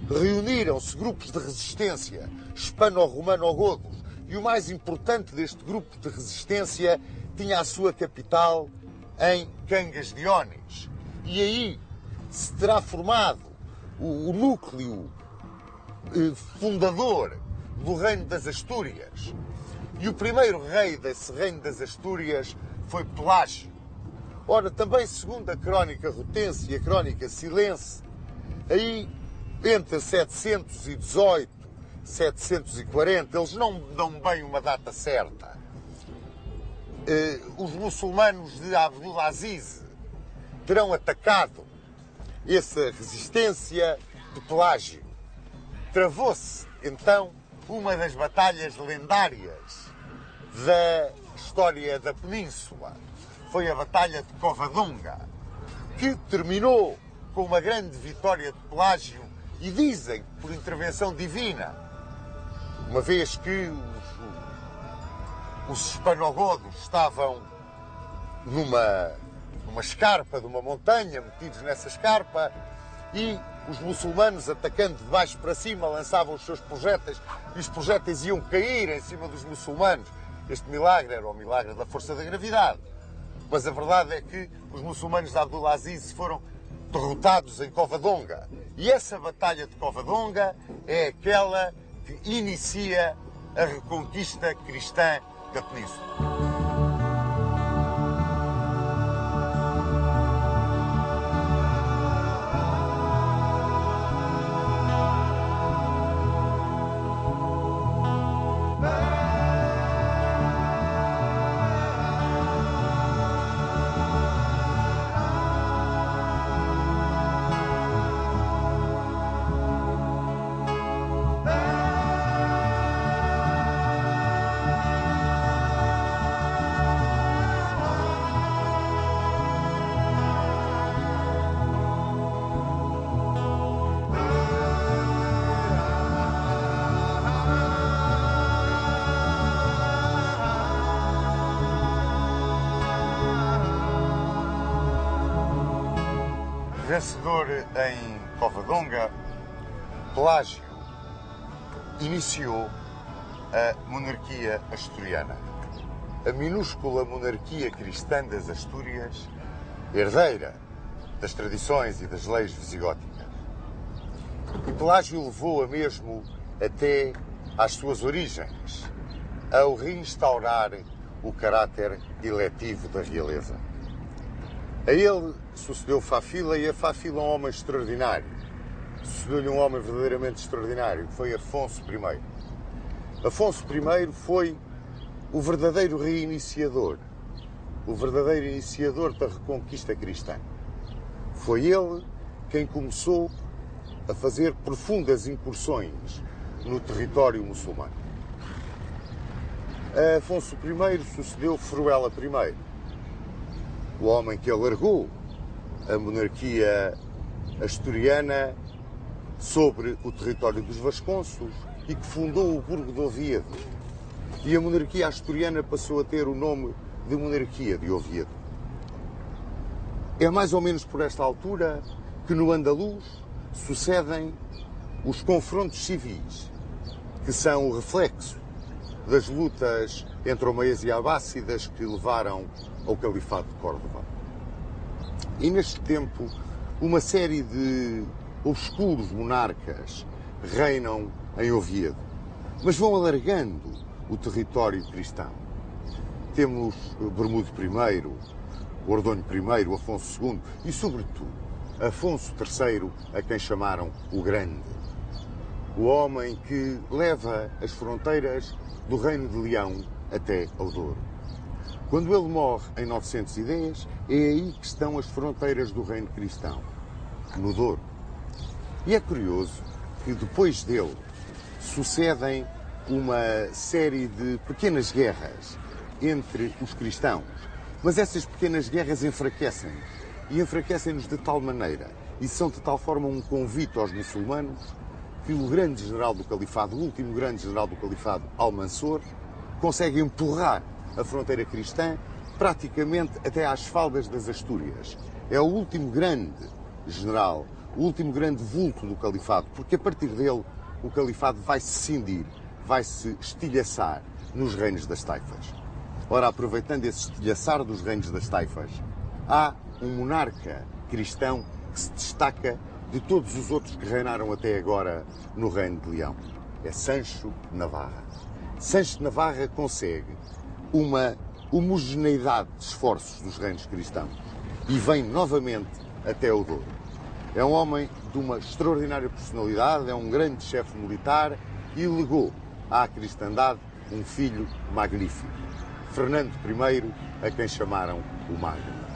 reuniram-se grupos de resistência hispano-romano-godos, e o mais importante deste grupo de resistência tinha a sua capital em Cangas de Onis. E aí se terá formado o núcleo fundador do Reino das Astúrias. E o primeiro rei desse Reino das Astúrias foi Pelágio. Ora, também segundo a crónica rutense e a crónica silense, aí entre 718 e 740, eles não dão bem uma data certa, os muçulmanos de Abdulaziz terão atacado essa resistência de Pelágio. Travou-se, então, uma das batalhas lendárias da história da Península. Foi a Batalha de Covadonga, que terminou com uma grande vitória de Pelágio, e dizem por intervenção divina, uma vez que os hispanogodos estavam numa escarpa de uma montanha, metidos nessa escarpa, e os muçulmanos, atacando de baixo para cima, lançavam os seus projéteis, e os projéteis iam cair em cima dos muçulmanos. Este milagre era o milagre da força da gravidade. Mas a verdade é que os muçulmanos de Abdulaziz foram derrotados em Covadonga. E essa batalha de Covadonga é aquela que inicia a reconquista cristã da Península. Vencedor em Covadonga, Pelágio iniciou a monarquia asturiana. A minúscula monarquia cristã das Astúrias, herdeira das tradições e das leis visigóticas. E Pelágio levou-a mesmo até às suas origens, ao reinstaurar o caráter eletivo da realeza. A ele sucedeu Fafila, e a Fafila um homem extraordinário. Sucedeu-lhe um homem verdadeiramente extraordinário, que foi Afonso I. Afonso I foi o verdadeiro reiniciador, o verdadeiro iniciador da reconquista cristã. Foi ele quem começou a fazer profundas incursões no território muçulmano. A Afonso I sucedeu Fruela I, o homem que alargou a monarquia asturiana sobre o território dos Vasconcelos e que fundou o Burgo de Oviedo. E a monarquia asturiana passou a ter o nome de monarquia de Oviedo. É mais ou menos por esta altura que no andaluz sucedem os confrontos civis, que são o reflexo das lutas entre Omeias e Abássidas que levaram ao Califado de Córdoba. E neste tempo, uma série de obscuros monarcas reinam em Oviedo, mas vão alargando o território cristão. Temos Bermudo I, Ordonho I, Afonso II e, sobretudo, Afonso III, a quem chamaram o Grande. O homem que leva as fronteiras do Reino de Leão até ao Douro. Quando ele morre em 910, é aí que estão as fronteiras do Reino Cristão, no Douro. E é curioso que depois dele sucedem uma série de pequenas guerras entre os cristãos, mas essas pequenas guerras enfraquecem-nos, e enfraquecem-nos de tal maneira, e são de tal forma um convite aos muçulmanos, que o grande general do Califado, o último grande general do Califado, Almansor, consegue empurrar a fronteira cristã praticamente até às faldas das Astúrias. É o último grande general, o último grande vulto do Califado, porque a partir dele o Califado vai se cindir, vai se estilhaçar nos reinos das taifas. Ora, aproveitando esse estilhaçar dos reinos das taifas, há um monarca cristão que se destaca de todos os outros que reinaram até agora no Reino de Leão. É Sancho de Navarra. Sancho de Navarra consegue uma homogeneidade de esforços dos reinos cristãos e vem novamente até o Douro. É um homem de uma extraordinária personalidade, é um grande chefe militar e legou à cristandade um filho magnífico, Fernando I, a quem chamaram o Magno.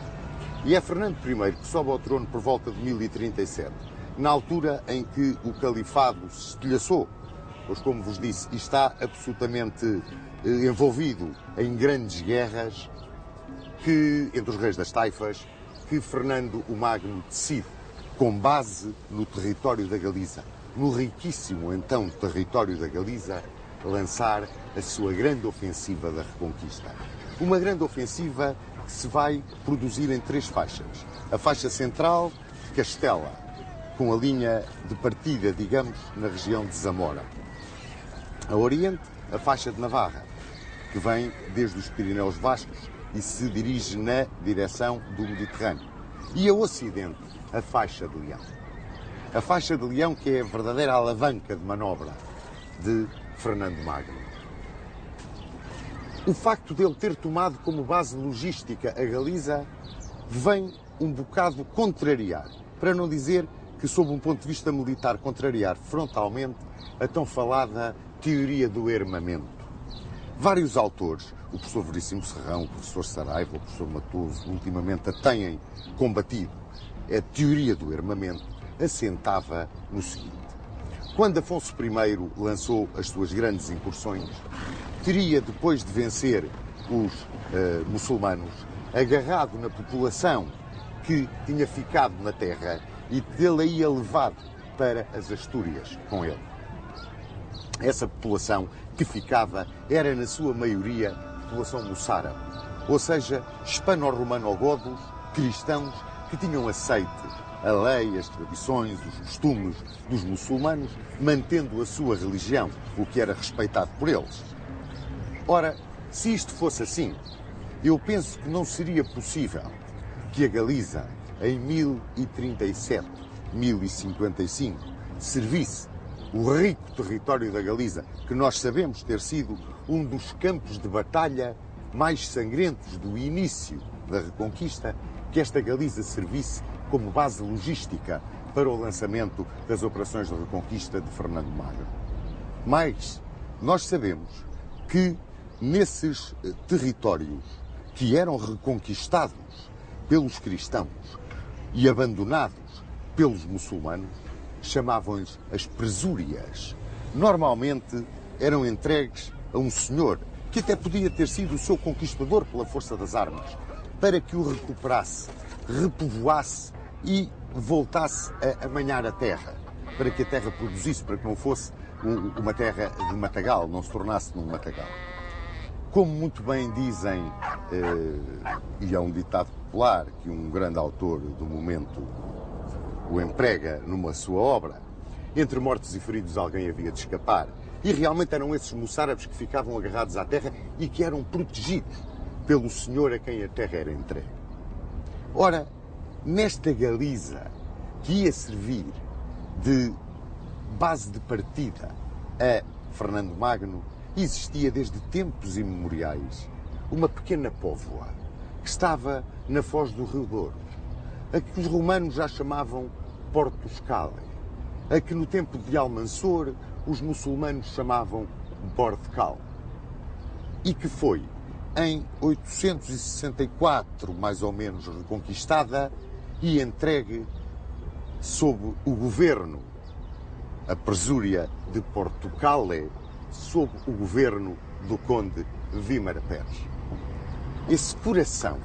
E é Fernando I que sobe ao trono por volta de 1037, na altura em que o Califado se estilhaçou, pois, como vos disse, está absolutamente envolvido em grandes guerras entre os reis das taifas, que Fernando o Magno decide, com base no território da Galiza, no riquíssimo então território da Galiza, lançar a sua grande ofensiva da Reconquista. Uma grande ofensiva que se vai produzir em 3 faixas. A faixa central, de Castela, com a linha de partida, digamos, na região de Zamora. A oriente, a faixa de Navarra, que vem desde os Pirineus Vascos e se dirige na direção do Mediterrâneo. E a ocidente, a faixa de Leão. A faixa de Leão que é a verdadeira alavanca de manobra de Fernando Magno. O facto de ele ter tomado como base logística a Galiza vem um bocado contrariar, para não dizer que, sob um ponto de vista militar, contrariar frontalmente a tão falada teoria do armamento. Vários autores, o professor Veríssimo Serrão, o professor Saraiva, o professor Matoso, ultimamente a têm combatido. A teoria do armamento assentava no seguinte: quando Afonso I lançou as suas grandes incursões, teria, depois de vencer os muçulmanos, agarrado na população que tinha ficado na terra e dele ia levado para as Astúrias com ele. Essa população que ficava era, na sua maioria, população moçárabe, ou seja, hispano-romano-godos, cristãos, que tinham aceite a lei, as tradições, os costumes dos muçulmanos, mantendo a sua religião, o que era respeitado por eles. Ora, se isto fosse assim, eu penso que não seria possível que a Galiza, em 1037, 1055, servisse o rico território da Galiza, que nós sabemos ter sido um dos campos de batalha mais sangrentos do início da Reconquista, que esta Galiza servisse como base logística para o lançamento das operações de reconquista de Fernando Magno. Mas nós sabemos que nesses territórios que eram reconquistados pelos cristãos e abandonados pelos muçulmanos, chamavam-lhes as presúrias. Normalmente eram entregues a um senhor, que até podia ter sido o seu conquistador pela força das armas, para que o recuperasse, repovoasse e voltasse a amanhar a terra, para que a terra produzisse, para que não fosse uma terra de matagal, não se tornasse num matagal. Como muito bem dizem, e é um ditado popular que um grande autor do momento o emprega numa sua obra, entre mortos e feridos alguém havia de escapar. E realmente eram esses moçárabes que ficavam agarrados à terra e que eram protegidos pelo senhor a quem a terra era entregue. Ora, nesta Galiza, que ia servir de base de partida a Fernando Magno, existia desde tempos imemoriais uma pequena póvoa que estava na foz do Rio Douro, a que os romanos já chamavam Portus Cale, a que no tempo de Almansor os muçulmanos chamavam Bordcal, e que foi em 864, mais ou menos, reconquistada e entregue sob o governo, a presúria de Portucale, sob o governo do conde Vímara Pérez. Esse coração,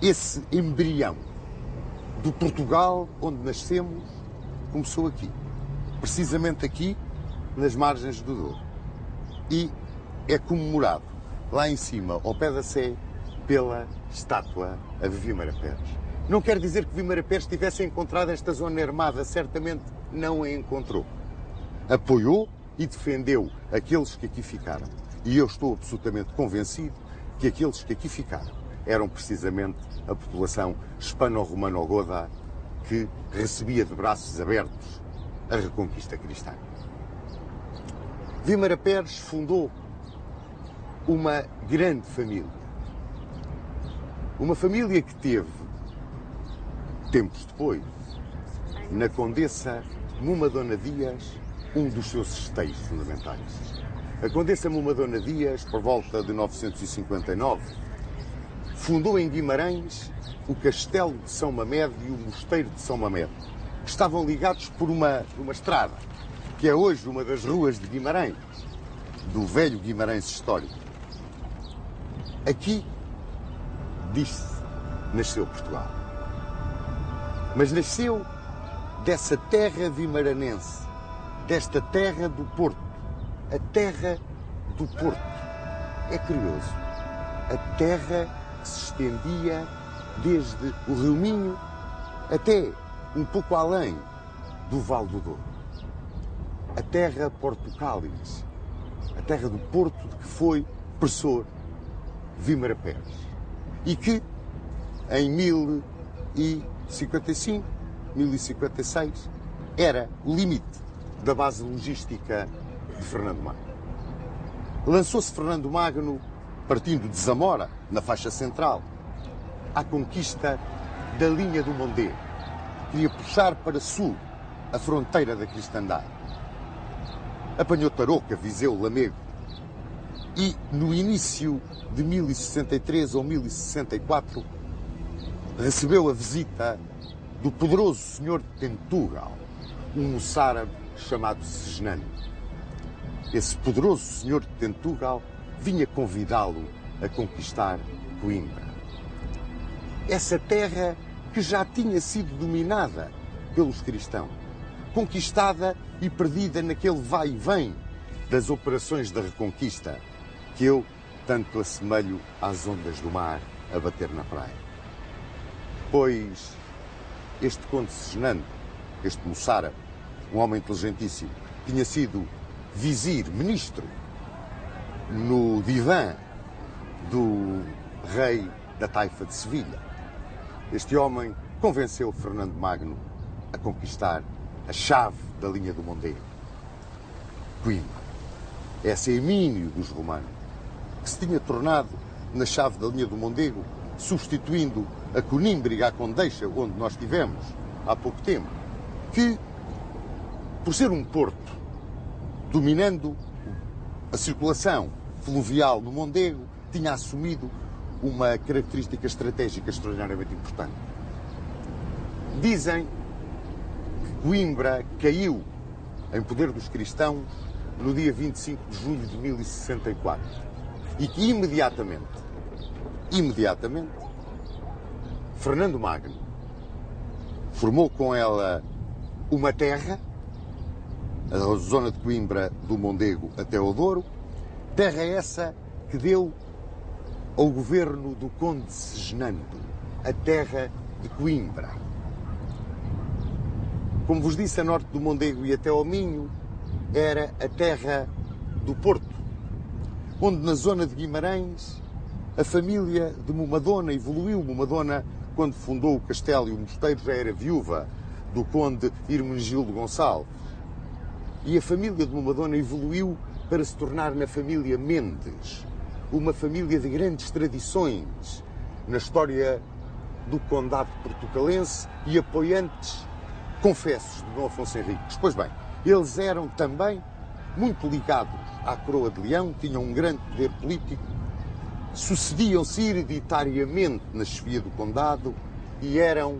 esse embrião do Portugal onde nascemos, começou aqui, precisamente aqui, nas margens do Douro. E é comemorado lá em cima, ao pé da Sé, pela estátua a Vímara Pérez. Não quer dizer que Vímara Pérez tivesse encontrado esta zona armada, certamente não a encontrou. Apoiou e defendeu aqueles que aqui ficaram. E eu estou absolutamente convencido que aqueles que aqui ficaram eram precisamente a população hispano-romano-goda que recebia de braços abertos a reconquista cristã. Vímara Pérez fundou uma grande família. Uma família que teve, tempos depois, na Condessa Mumadona Dias, um dos seus esteios fundamentais. A Condessa Mumadona Dias, por volta de 959, fundou em Guimarães o Castelo de São Mamede e o Mosteiro de São Mamede, que estavam ligados por uma estrada, que é hoje uma das ruas de Guimarães, do velho Guimarães histórico. Aqui, diz-se, nasceu Portugal. Mas nasceu dessa terra vimaranense, desta terra do Porto, a terra do Porto. É curioso, a terra que se estendia desde o Rio Minho até um pouco além do Vale do Douro. A terra Portucalis, a terra do Porto de que foi professor Vímara Pérez e que em 1055, 1056 era o limite da base logística de Fernando Magno. Lançou-se Fernando Magno, partindo de Zamora, na faixa central, à conquista da linha do Mondego. Queria puxar para sul a fronteira da cristandade. Apanhou Tarouca, Viseu, Lamego e, no início de 1063 ou 1064, recebeu a visita do poderoso senhor de Tentugal, um moçárabe chamado Segenano. Esse poderoso senhor de Tentugal vinha convidá-lo a conquistar Coimbra. Essa terra que já tinha sido dominada pelos cristãos, conquistada e perdida naquele vai e vem das operações da Reconquista, que eu tanto assemelho às ondas do mar a bater na praia. Pois este conde Segenano, este moçárabe, um homem inteligentíssimo, tinha sido vizir, ministro, no divã do rei da taifa de Sevilha. Este homem convenceu Fernando Magno a conquistar a chave da linha do Mondego, Coimbra. Essa Hermínio dos romanos, que se tinha tornado na chave da linha do Mondego, substituindo a Conímbriga, a Condeixa, onde nós estivemos há pouco tempo, que, por ser um porto, dominando a circulação fluvial no Mondego, tinha assumido uma característica estratégica extraordinariamente importante. Dizem que Coimbra caiu em poder dos cristãos no dia 25 de julho de 1064 e que imediatamente, Fernando Magno formou com ela uma terra, a zona de Coimbra do Mondego até ao Douro, terra essa que deu ao governo do conde Segenando, a terra de Coimbra. Como vos disse, a norte do Mondego e até ao Minho era a terra do Porto, onde na zona de Guimarães a família de Momadona evoluiu. Momadona, quando fundou o castelo e o mosteiro, já era viúva do conde Hermenegildo Gonçalves. E a família de Momadona evoluiu para se tornar na família Mendes, uma família de grandes tradições na história do condado portucalense e apoiantes confessos de Dom Afonso Henriques. Pois bem, eles eram também muito ligados à coroa de Leão, tinham um grande poder político, sucediam-se hereditariamente na chefia do condado e eram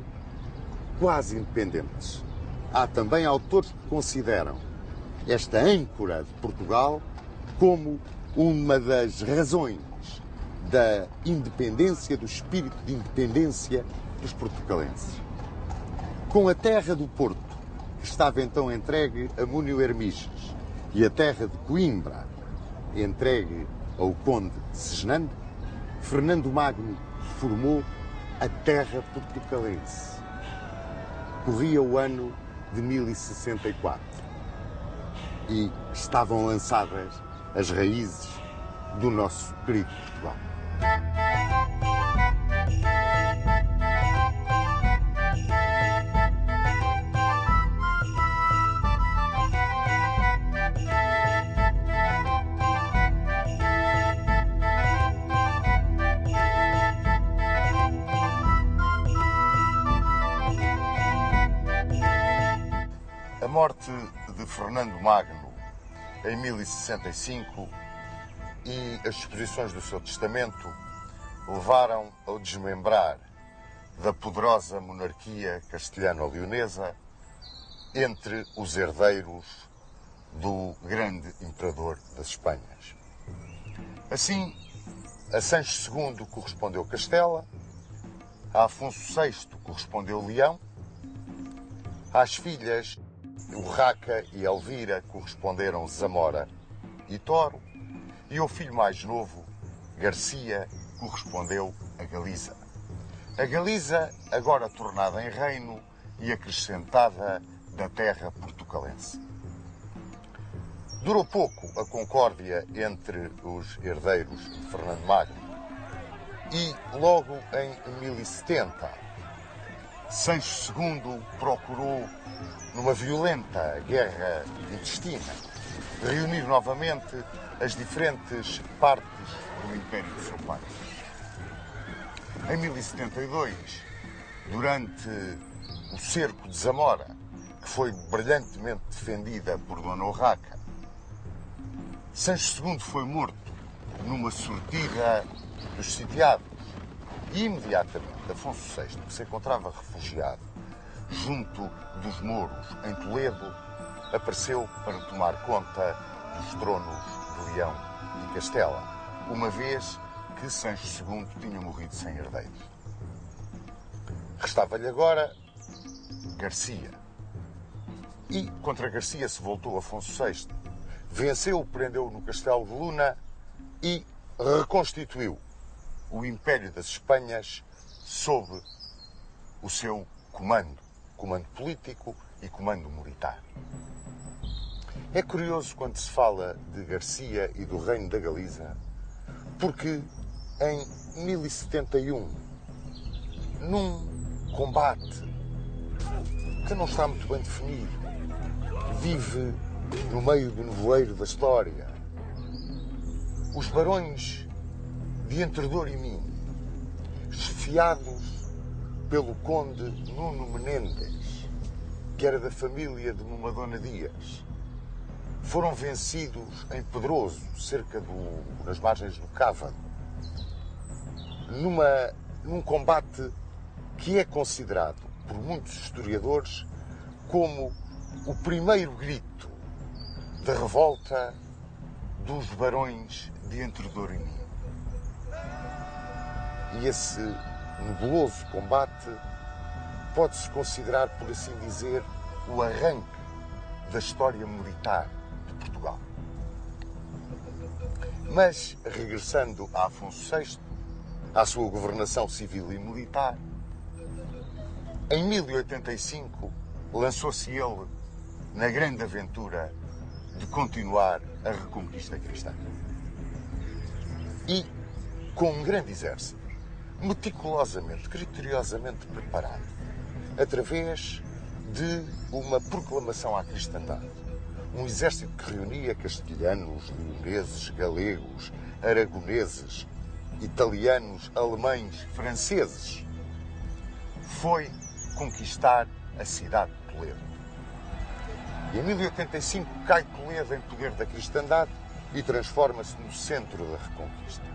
quase independentes. Há também autores que consideram esta âncora de Portugal como uma das razões da independência, do espírito de independência dos portucalenses. Com a terra do Porto, que estava então entregue a Múnio Hermiges, e a terra de Coimbra, entregue ao conde Segisnando, Fernando Magno formou a terra portucalense. Corria o ano de 1064 e estavam lançadas as raízes do nosso querido Portugal. A morte de Fernando Magno em 1065 e as disposições do seu testamento levaram ao desmembrar da poderosa monarquia castelhano-leonesa entre os herdeiros do grande imperador das Espanhas. Assim, a Sancho II correspondeu Castela, a Afonso VI correspondeu Leão, às filhas Urraca e Elvira corresponderam Zamora e Toro, e ao filho mais novo, Garcia, correspondeu a Galiza. A Galiza, agora tornada em reino e acrescentada da terra portucalense. Durou pouco a concórdia entre os herdeiros de Fernando Magno e, logo em 1070, Sancho II procurou, numa violenta guerra intestina, reunir novamente as diferentes partes do império de seu pai. Em 1072, durante o cerco de Zamora, que foi brilhantemente defendida por Dona Urraca, Sancho II foi morto numa sortida dos sitiados e imediatamente Afonso VI, que se encontrava refugiado junto dos mouros em Toledo, apareceu para tomar conta dos tronos de Leão e Castela, uma vez que Sancho II tinha morrido sem herdeiros. Restava-lhe agora Garcia. E contra Garcia se voltou Afonso VI. Venceu, prendeu-o no Castelo de Luna e reconstituiu o Império das Espanhas sob o seu comando político e comando militar. É curioso quando se fala de Garcia e do reino da Galiza, porque em 1071, num combate que não está muito bem definido, vive no meio do nevoeiro da história, os barões de Entredor e Minho, chefiados pelo conde Nuno Menendez, que era da família de Momadona Dias, foram vencidos em Pedroso, nas margens do Cávado, num combate que é considerado por muitos historiadores como o primeiro grito da revolta dos barões de Entredor e Minho. E esse nebuloso combate pode-se considerar, por assim dizer, o arranque da história militar de Portugal. Mas, regressando a Afonso VI, à sua governação civil e militar, em 1085 lançou-se ele na grande aventura de continuar a reconquista cristã. E com um grande exército, meticulosamente, criteriosamente preparado, através de uma proclamação à cristandade. Um exército que reunia castelhanos, leoneses, galegos, aragoneses, italianos, alemães, franceses, foi conquistar a cidade de Toledo. E em 1085 cai Toledo em poder da cristandade e transforma-se no centro da Reconquista.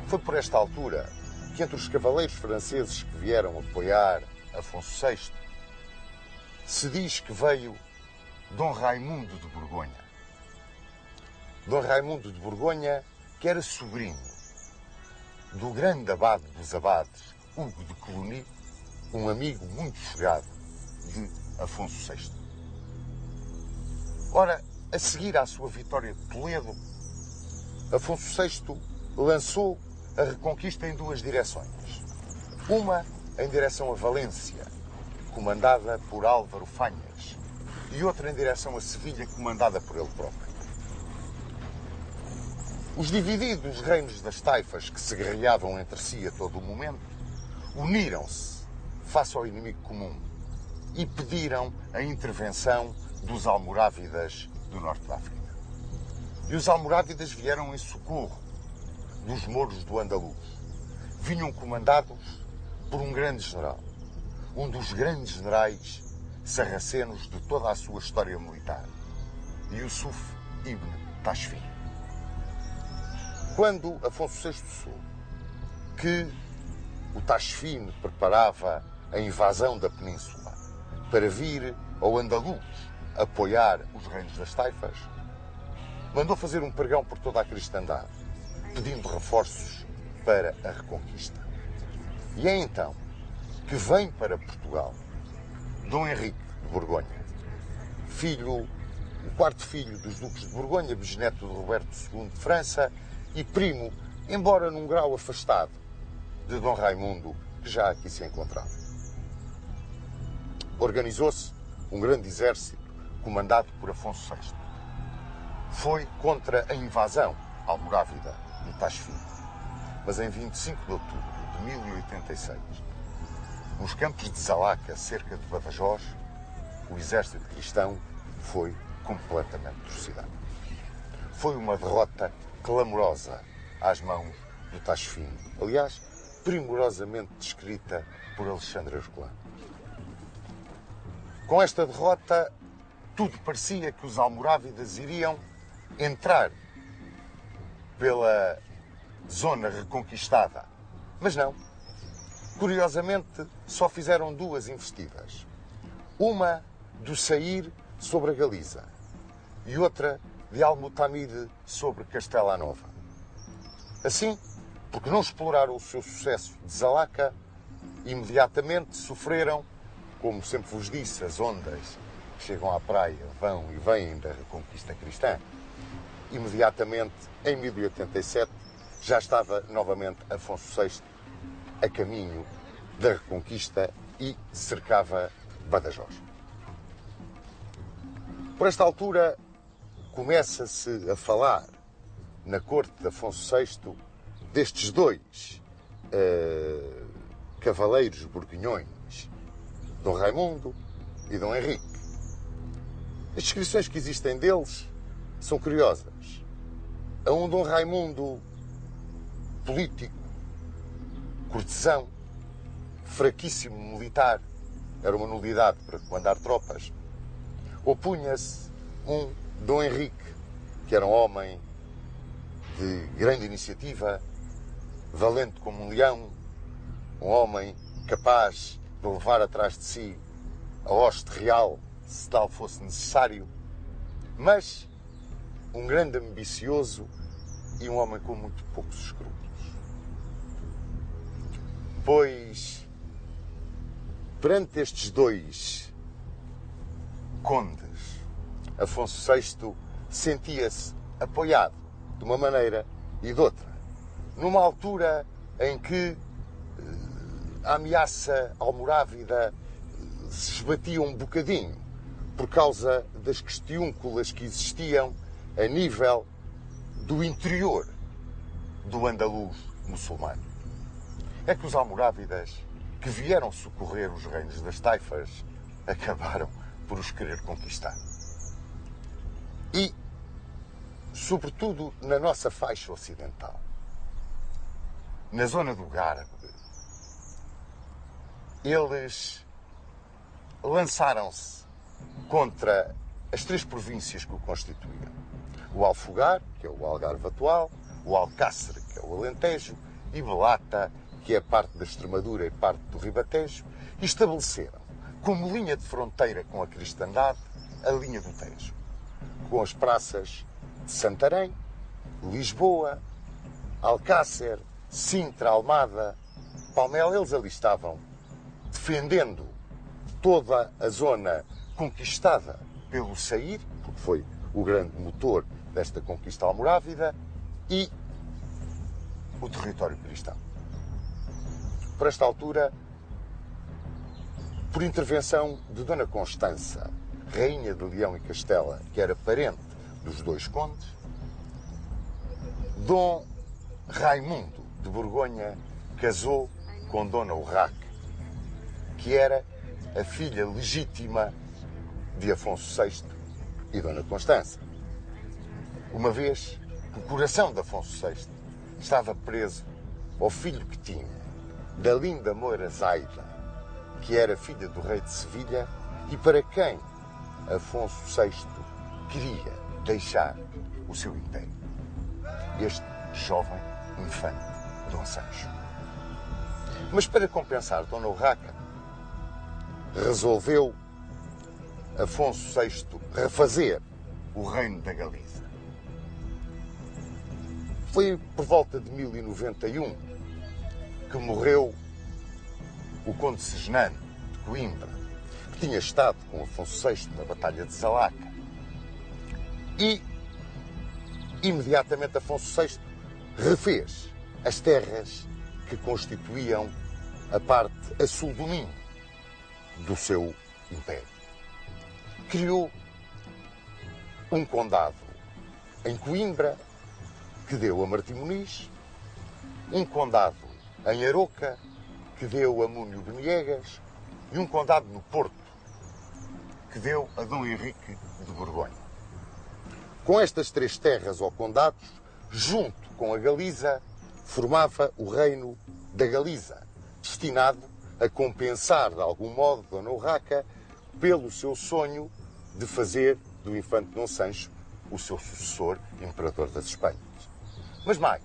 Foi por esta altura que entre os cavaleiros franceses que vieram apoiar Afonso VI, se diz que veio Dom Raimundo de Borgonha. Dom Raimundo de Borgonha, que era sobrinho do grande abade dos abades, Hugo de Cluny, um amigo muito chegado de Afonso VI. Ora, a seguir à sua vitória de Toledo, Afonso VI lançou a reconquista em duas direções. Uma em direção a Valência, comandada por Álvaro Fanhas, e outra em direção a Sevilha, comandada por ele próprio. Os divididos reinos das taifas, que se guerreavam entre si a todo o momento, uniram-se face ao inimigo comum e pediram a intervenção dos almorávidas do norte da África. E os almorávidas vieram em socorro dos mouros do Andaluz. Vinham comandados por um grande general, um dos grandes generais sarracenos de toda a sua história militar, Yusuf ibn Tashfin. Quando Afonso VI soube que o Tashfin preparava a invasão da península para vir ao Andaluz apoiar os reinos das taifas, mandou fazer um pregão por toda a cristandade, pedindo reforços para a reconquista. E é então que vem para Portugal Dom Henrique de Borgonha, o quarto filho dos duques de Borgonha, bisneto de Roberto II de França e primo, embora num grau afastado, de Dom Raimundo, que já aqui se encontrava. Organizou-se um grande exército comandado por Afonso VI. Foi contra a invasão almorávida do Tashfin. Mas em 25 de outubro de 1086, nos campos de Zalaca, cerca de Badajoz, o exército cristão foi completamente trucidado. Foi uma derrota clamorosa às mãos do Tashfin. Aliás, primorosamente descrita por Alexandre Herculano. Com esta derrota, tudo parecia que os almorávidas iriam entrar pela zona reconquistada. Mas não. Curiosamente, só fizeram duas investidas. Uma do Sair sobre a Galiza e outra de Almutamide sobre Castela Nova. Assim, porque não exploraram o seu sucesso de Zalaca, imediatamente sofreram, como sempre vos disse, as ondas que chegam à praia, vão e vêm da reconquista cristã. Imediatamente, em 1087, já estava novamente Afonso VI a caminho da reconquista e cercava Badajoz. Por esta altura, começa-se a falar na corte de Afonso VI destes dois cavaleiros borgonhões, Dom Raimundo e Dom Henrique. As descrições que existem deles são curiosas. Há um Dom Raimundo político, cortesão, fraquíssimo militar, era uma nulidade para comandar tropas. Opunha-se um Dom Henrique, que era um homem de grande iniciativa, valente como um leão, um homem capaz de levar atrás de si a hoste real, se tal fosse necessário, mas um grande ambicioso e um homem com muito poucos escrúpulos. Pois, perante estes dois condes, Afonso VI sentia-se apoiado de uma maneira e de outra, numa altura em que a ameaça almorávida se esbatia um bocadinho, por causa das questiúnculas que existiam a nível do interior do andaluz muçulmano. É que os almorávidas, que vieram socorrer os reinos das taifas, acabaram por os querer conquistar. E, sobretudo na nossa faixa ocidental, na zona do Garbe, eles lançaram-se contra as três províncias que o constituíam. O Alfogar, que é o Algarve atual, o Alcácer, que é o Alentejo, e Belata, que é parte da Extremadura e parte do Ribatejo, e estabeleceram como linha de fronteira com a cristandade a linha do Tejo, com as praças de Santarém, Lisboa, Alcácer, Sintra, Almada, Palmela. Eles ali estavam defendendo toda a zona conquistada pelo Sair, porque foi o grande motor desta conquista almorávida, e o território cristão. Por esta altura, por intervenção de Dona Constança, rainha de Leão e Castela, que era parente dos dois condes, Dom Raimundo de Borgonha casou com Dona Urraca, que era a filha legítima de Afonso VI e Dona Constança. Uma vez que o coração de Afonso VI estava preso ao filho que tinha da linda Moura Zaida, que era filha do rei de Sevilha e para quem Afonso VI queria deixar o seu império. Este jovem infante Dom Sancho. Mas para compensar Dona Urraca, resolveu Afonso VI refazer o reino da Galiza. Foi por volta de 1091 que morreu o conde Segenano de Coimbra, que tinha estado com Afonso VI na Batalha de Salaca. E, imediatamente, Afonso VI refez as terras que constituíam a parte a sul do Minho do seu império. Criou um condado em Coimbra, que deu a Martim Muniz, um condado em Aroca, que deu a Múnio de Niegas, e um condado no Porto, que deu a Dom Henrique de Borgonha. Com estas três terras ou condados, junto com a Galiza, formava o reino da Galiza, destinado a compensar de algum modo Dona Urraca pelo seu sonho de fazer do infante Dom Sancho o seu sucessor, imperador das Espanhas. Mas mais,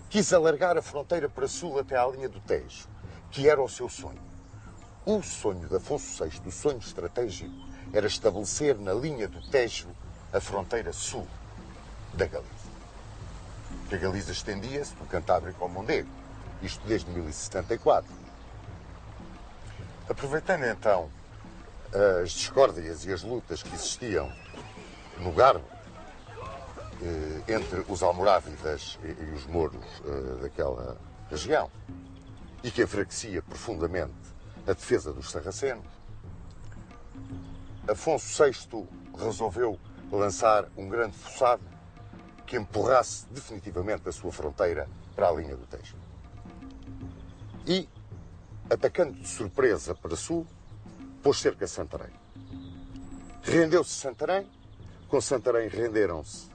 quis alargar a fronteira para sul até à linha do Tejo, que era o seu sonho. O sonho de Afonso VI, o sonho estratégico, era estabelecer na linha do Tejo a fronteira sul da Galiza. Que a Galiza estendia-se do Cantábrico ao Mondego, isto desde 1074. Aproveitando então as discórdias e as lutas que existiam no Garbe, entre os almorávidas e os mouros daquela região, e que enfraquecia profundamente a defesa dos sarracenos, Afonso VI resolveu lançar um grande fossado que empurrasse definitivamente a sua fronteira para a linha do Tejo. E, atacando de surpresa para sul, pôs cerca a Santarém. Rendeu-se Santarém, com Santarém renderam-se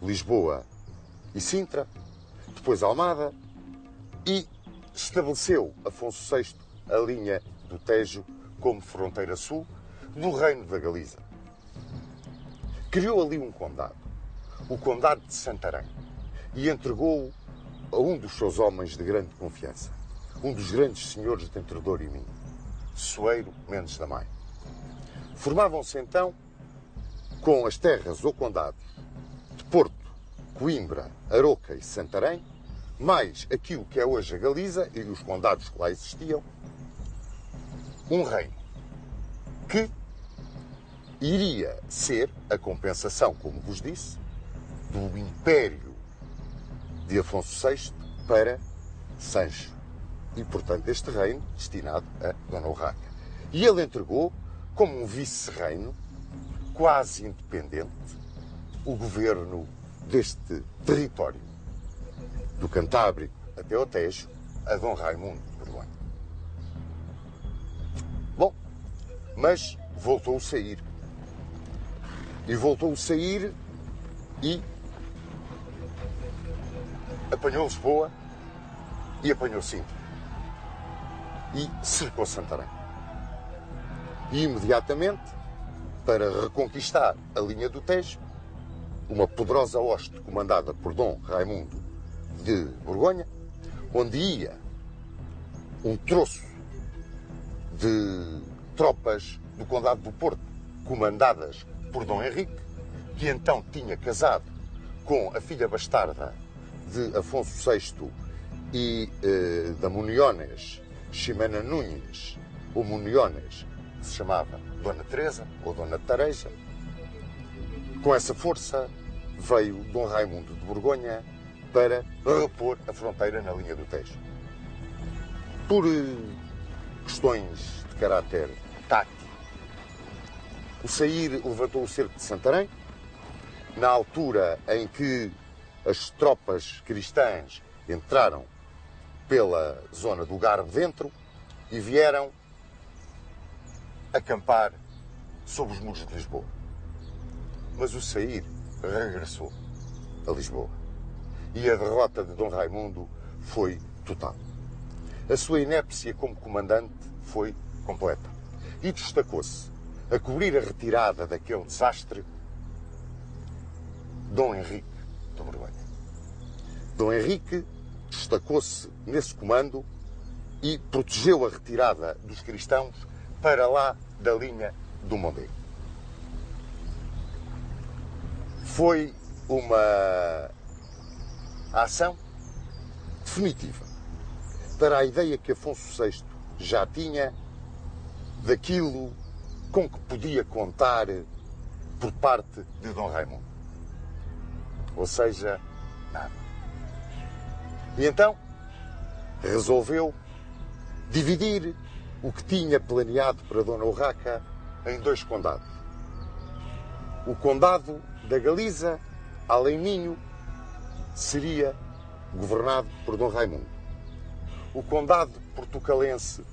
Lisboa e Sintra, depois Almada, e estabeleceu Afonso VI a linha do Tejo como fronteira sul do reino da Galiza. Criou ali um condado, o condado de Santarém, e entregou-o a um dos seus homens de grande confiança, um dos grandes senhores de Entre Douro e Minho, Soeiro Mendes da Maia. Formavam-se então, com as terras ou condados de Porto, Coimbra, Aroca e Santarém, mais aquilo que é hoje a Galiza e os condados que lá existiam, um reino que iria ser a compensação, como vos disse, do império de Afonso VI para Sancho. E, portanto, este reino destinado a Dona Urraca. E ele entregou, como um vice-reino, quase independente o governo deste território, do Cantábrico até ao Tejo, a Dom Raimundo de Borgonha. Bom, mas voltou a sair. E voltou a sair e apanhou Lisboa e apanhou Sintra. E cercou Santarém. E imediatamente, para reconquistar a linha do Tejo, uma poderosa hoste comandada por Dom Raimundo de Borgonha, onde ia um troço de tropas do Condado do Porto, comandadas por Dom Henrique, que então tinha casado com a filha bastarda de Afonso VI e da Muniones Ximena Núñez, ou Muniones, que se chamava Dona Teresa ou Dona Tareja. Com essa força veio Dom Raimundo de Borgonha para repor a fronteira na linha do Tejo. Por questões de caráter tático, o sair levantou o cerco de Santarém, na altura em que as tropas cristãs entraram pela zona do Garbo dentro e vieram acampar sob os muros de Lisboa. Mas o sair regressou a Lisboa. E a derrota de Dom Raimundo foi total. A sua inépcia como comandante foi completa. E destacou-se, a cobrir a retirada daquele desastre, Dom Henrique de Borgonha. Dom Henrique destacou-se nesse comando e protegeu a retirada dos cristãos para lá da linha do Mondego. Foi uma ação definitiva para a ideia que Afonso VI já tinha daquilo com que podia contar por parte de Dom Raimundo. Ou seja, nada. E então resolveu dividir o que tinha planeado para Dona Urraca em 2 condados. O condado da Galiza, além Minho, seria governado por Dom Raimundo. O condado portucalense,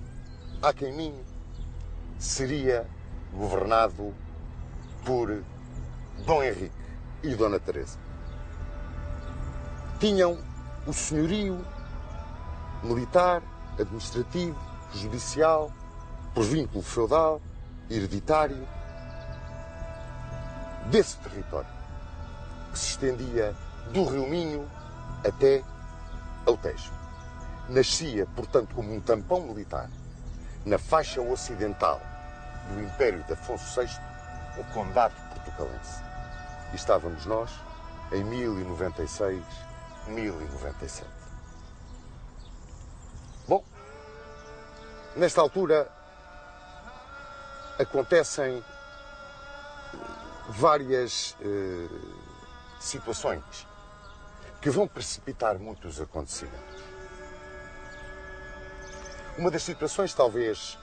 Aquém Minho, seria governado por Dom Henrique e Dona Teresa. Tinham o senhorio militar, administrativo, judicial, por vínculo feudal, hereditário, desse território, que se estendia do Rio Minho até ao Tejo. Nascia, portanto, como um tampão militar, na faixa ocidental do Império de Afonso VI, o Condado Portucalense. E estávamos nós em 1096, 1097. Bom, nesta altura acontecem várias situações que vão precipitar muitos acontecimentos. Uma das situações, talvez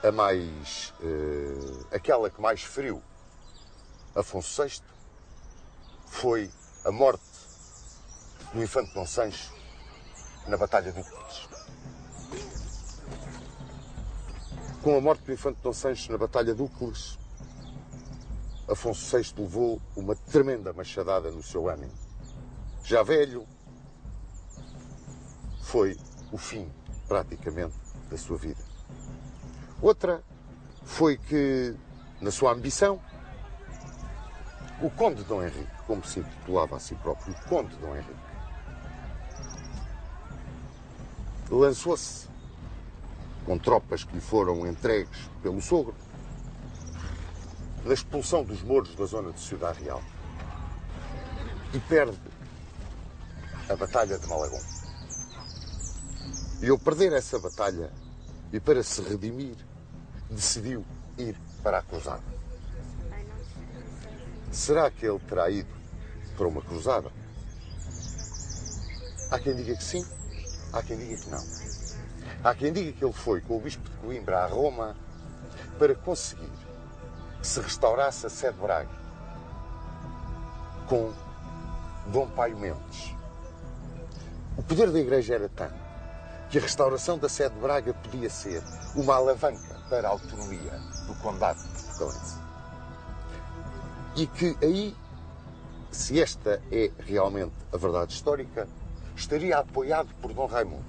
a mais, aquela que mais feriu Afonso VI, foi a morte do infante Dom Sancho na Batalha de Úcledes. Com a morte do infante Dom Sancho na Batalha de Úcledes, Afonso VI levou uma tremenda machadada no seu ânimo. Já velho, foi o fim, praticamente, da sua vida. Outra foi que, na sua ambição, o Conde Dom Henrique, como se intitulava a si próprio, o Conde Dom Henrique, lançou-se com tropas que lhe foram entregues pelo sogro na expulsão dos mouros da zona de Ciudad Real e perde a Batalha de Malagón. E ao perder essa batalha e para se redimir, decidiu ir para a cruzada. Será que ele terá ido para uma cruzada? Há quem diga que sim, há quem diga que não. Há quem diga que ele foi com o bispo de Coimbra a Roma para conseguir que se restaurasse a sede de Braga com Dom Paio Mendes. O poder da Igreja era tanto que a restauração da sede de Braga podia ser uma alavanca para a autonomia do Condado de Portucalense. E que aí, se esta é realmente a verdade histórica, estaria apoiado por Dom Raimundo.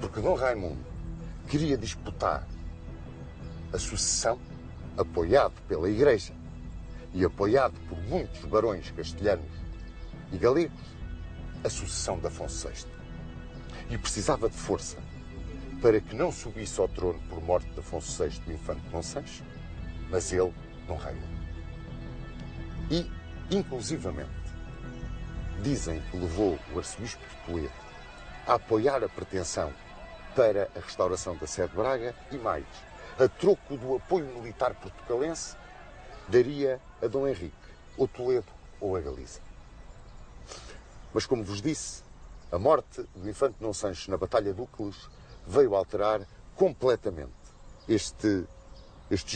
Porque Dom Raimundo queria disputar a sucessão, apoiado pela Igreja e apoiado por muitos barões castelhanos e galegos, a sucessão de Afonso VI. E precisava de força para que não subisse ao trono por morte de Afonso VI o infante Dom Sancho, mas ele, Dom Raimundo. E, inclusivamente, dizem que levou o arcebispo de Toledo a apoiar a pretensão para a restauração da sede de Braga e mais, a troco do apoio militar portucalense, daria a Dom Henrique, ou Toledo ou a Galiza. Mas, como vos disse, a morte do infante Dom Sancho na Batalha de Úquelos veio alterar completamente este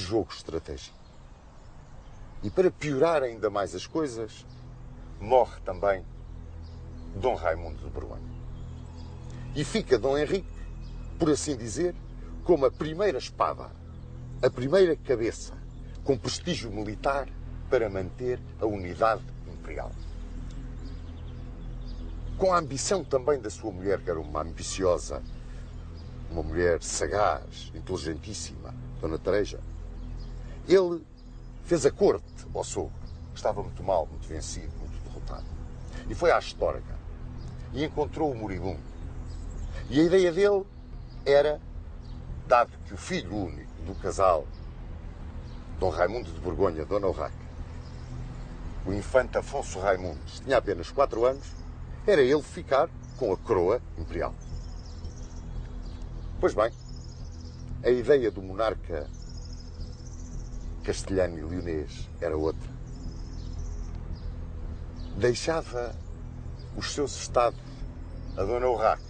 jogo estratégico. E para piorar ainda mais as coisas, morre também Dom Raimundo de Borgonha. E fica Dom Henrique, por assim dizer, como a primeira espada, a primeira cabeça, com prestígio militar para manter a unidade imperial. Com a ambição também da sua mulher, que era uma ambiciosa, uma mulher sagaz, inteligentíssima, Dona Tareja, ele fez a corte ao sogro. Estava muito mal, muito vencido, muito derrotado. E foi à Astorga e encontrou o moribundo. E a ideia dele era, dado que o filho único do casal, Dom Raimundo de Borgonha, Dona Urraca, o infante Afonso Raimundos, tinha apenas 4 anos, era ele ficar com a coroa imperial. Pois bem, a ideia do monarca castelhano e leonês era outra. Deixava os seus estados a Dona Urraca,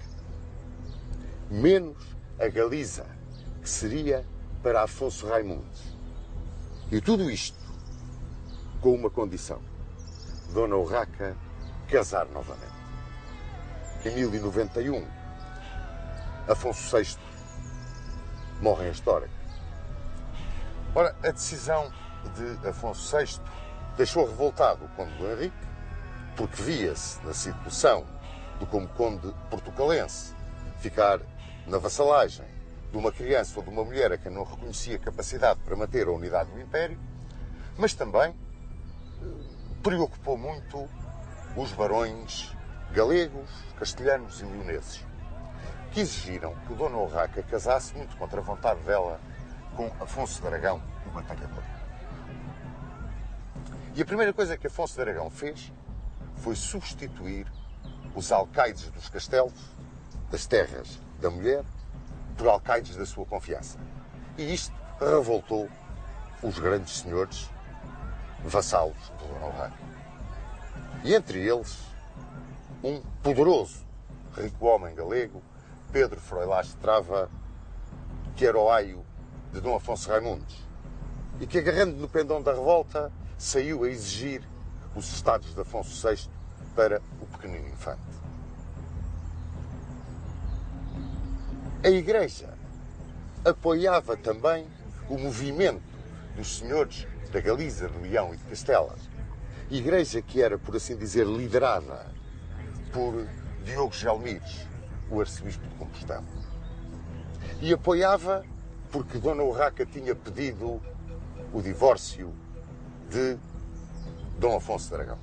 menos a Galiza, que seria para Afonso Raimundos. E tudo isto com uma condição: Dona Urraca casar novamente. Em 1091, Afonso VI morre em Astorga. Ora, a decisão de Afonso VI deixou revoltado o conde Dom Henrique, porque via-se na situação do como conde portucalense ficar na vassalagem de uma criança ou de uma mulher a quem não reconhecia capacidade para manter a unidade do Império, mas também preocupou muito os barões galegos, castelhanos e leoneses, que exigiram que Dona Urraca casasse, muito contra a vontade dela, com Afonso de Aragão, o batalhador. E a primeira coisa que Afonso de Aragão fez foi substituir os alcaides dos castelos, das terras da mulher, por alcaides da sua confiança. E isto revoltou os grandes senhores vassalos de Dona Urraca. E entre eles, um poderoso, rico homem galego, Pedro Froilás de Trava, que era o aio de Dom Afonso Raimundos, e que, agarrando no pendão da revolta, saiu a exigir os estados de Afonso VI para o pequenino infante. A Igreja apoiava também o movimento dos senhores da Galiza, de Leão e de Castela. Igreja que era, por assim dizer, liderada por Diogo Gelmires, o arcebispo de Compostela. E apoiava porque Dona Urraca tinha pedido o divórcio de Dom Afonso de Aragão.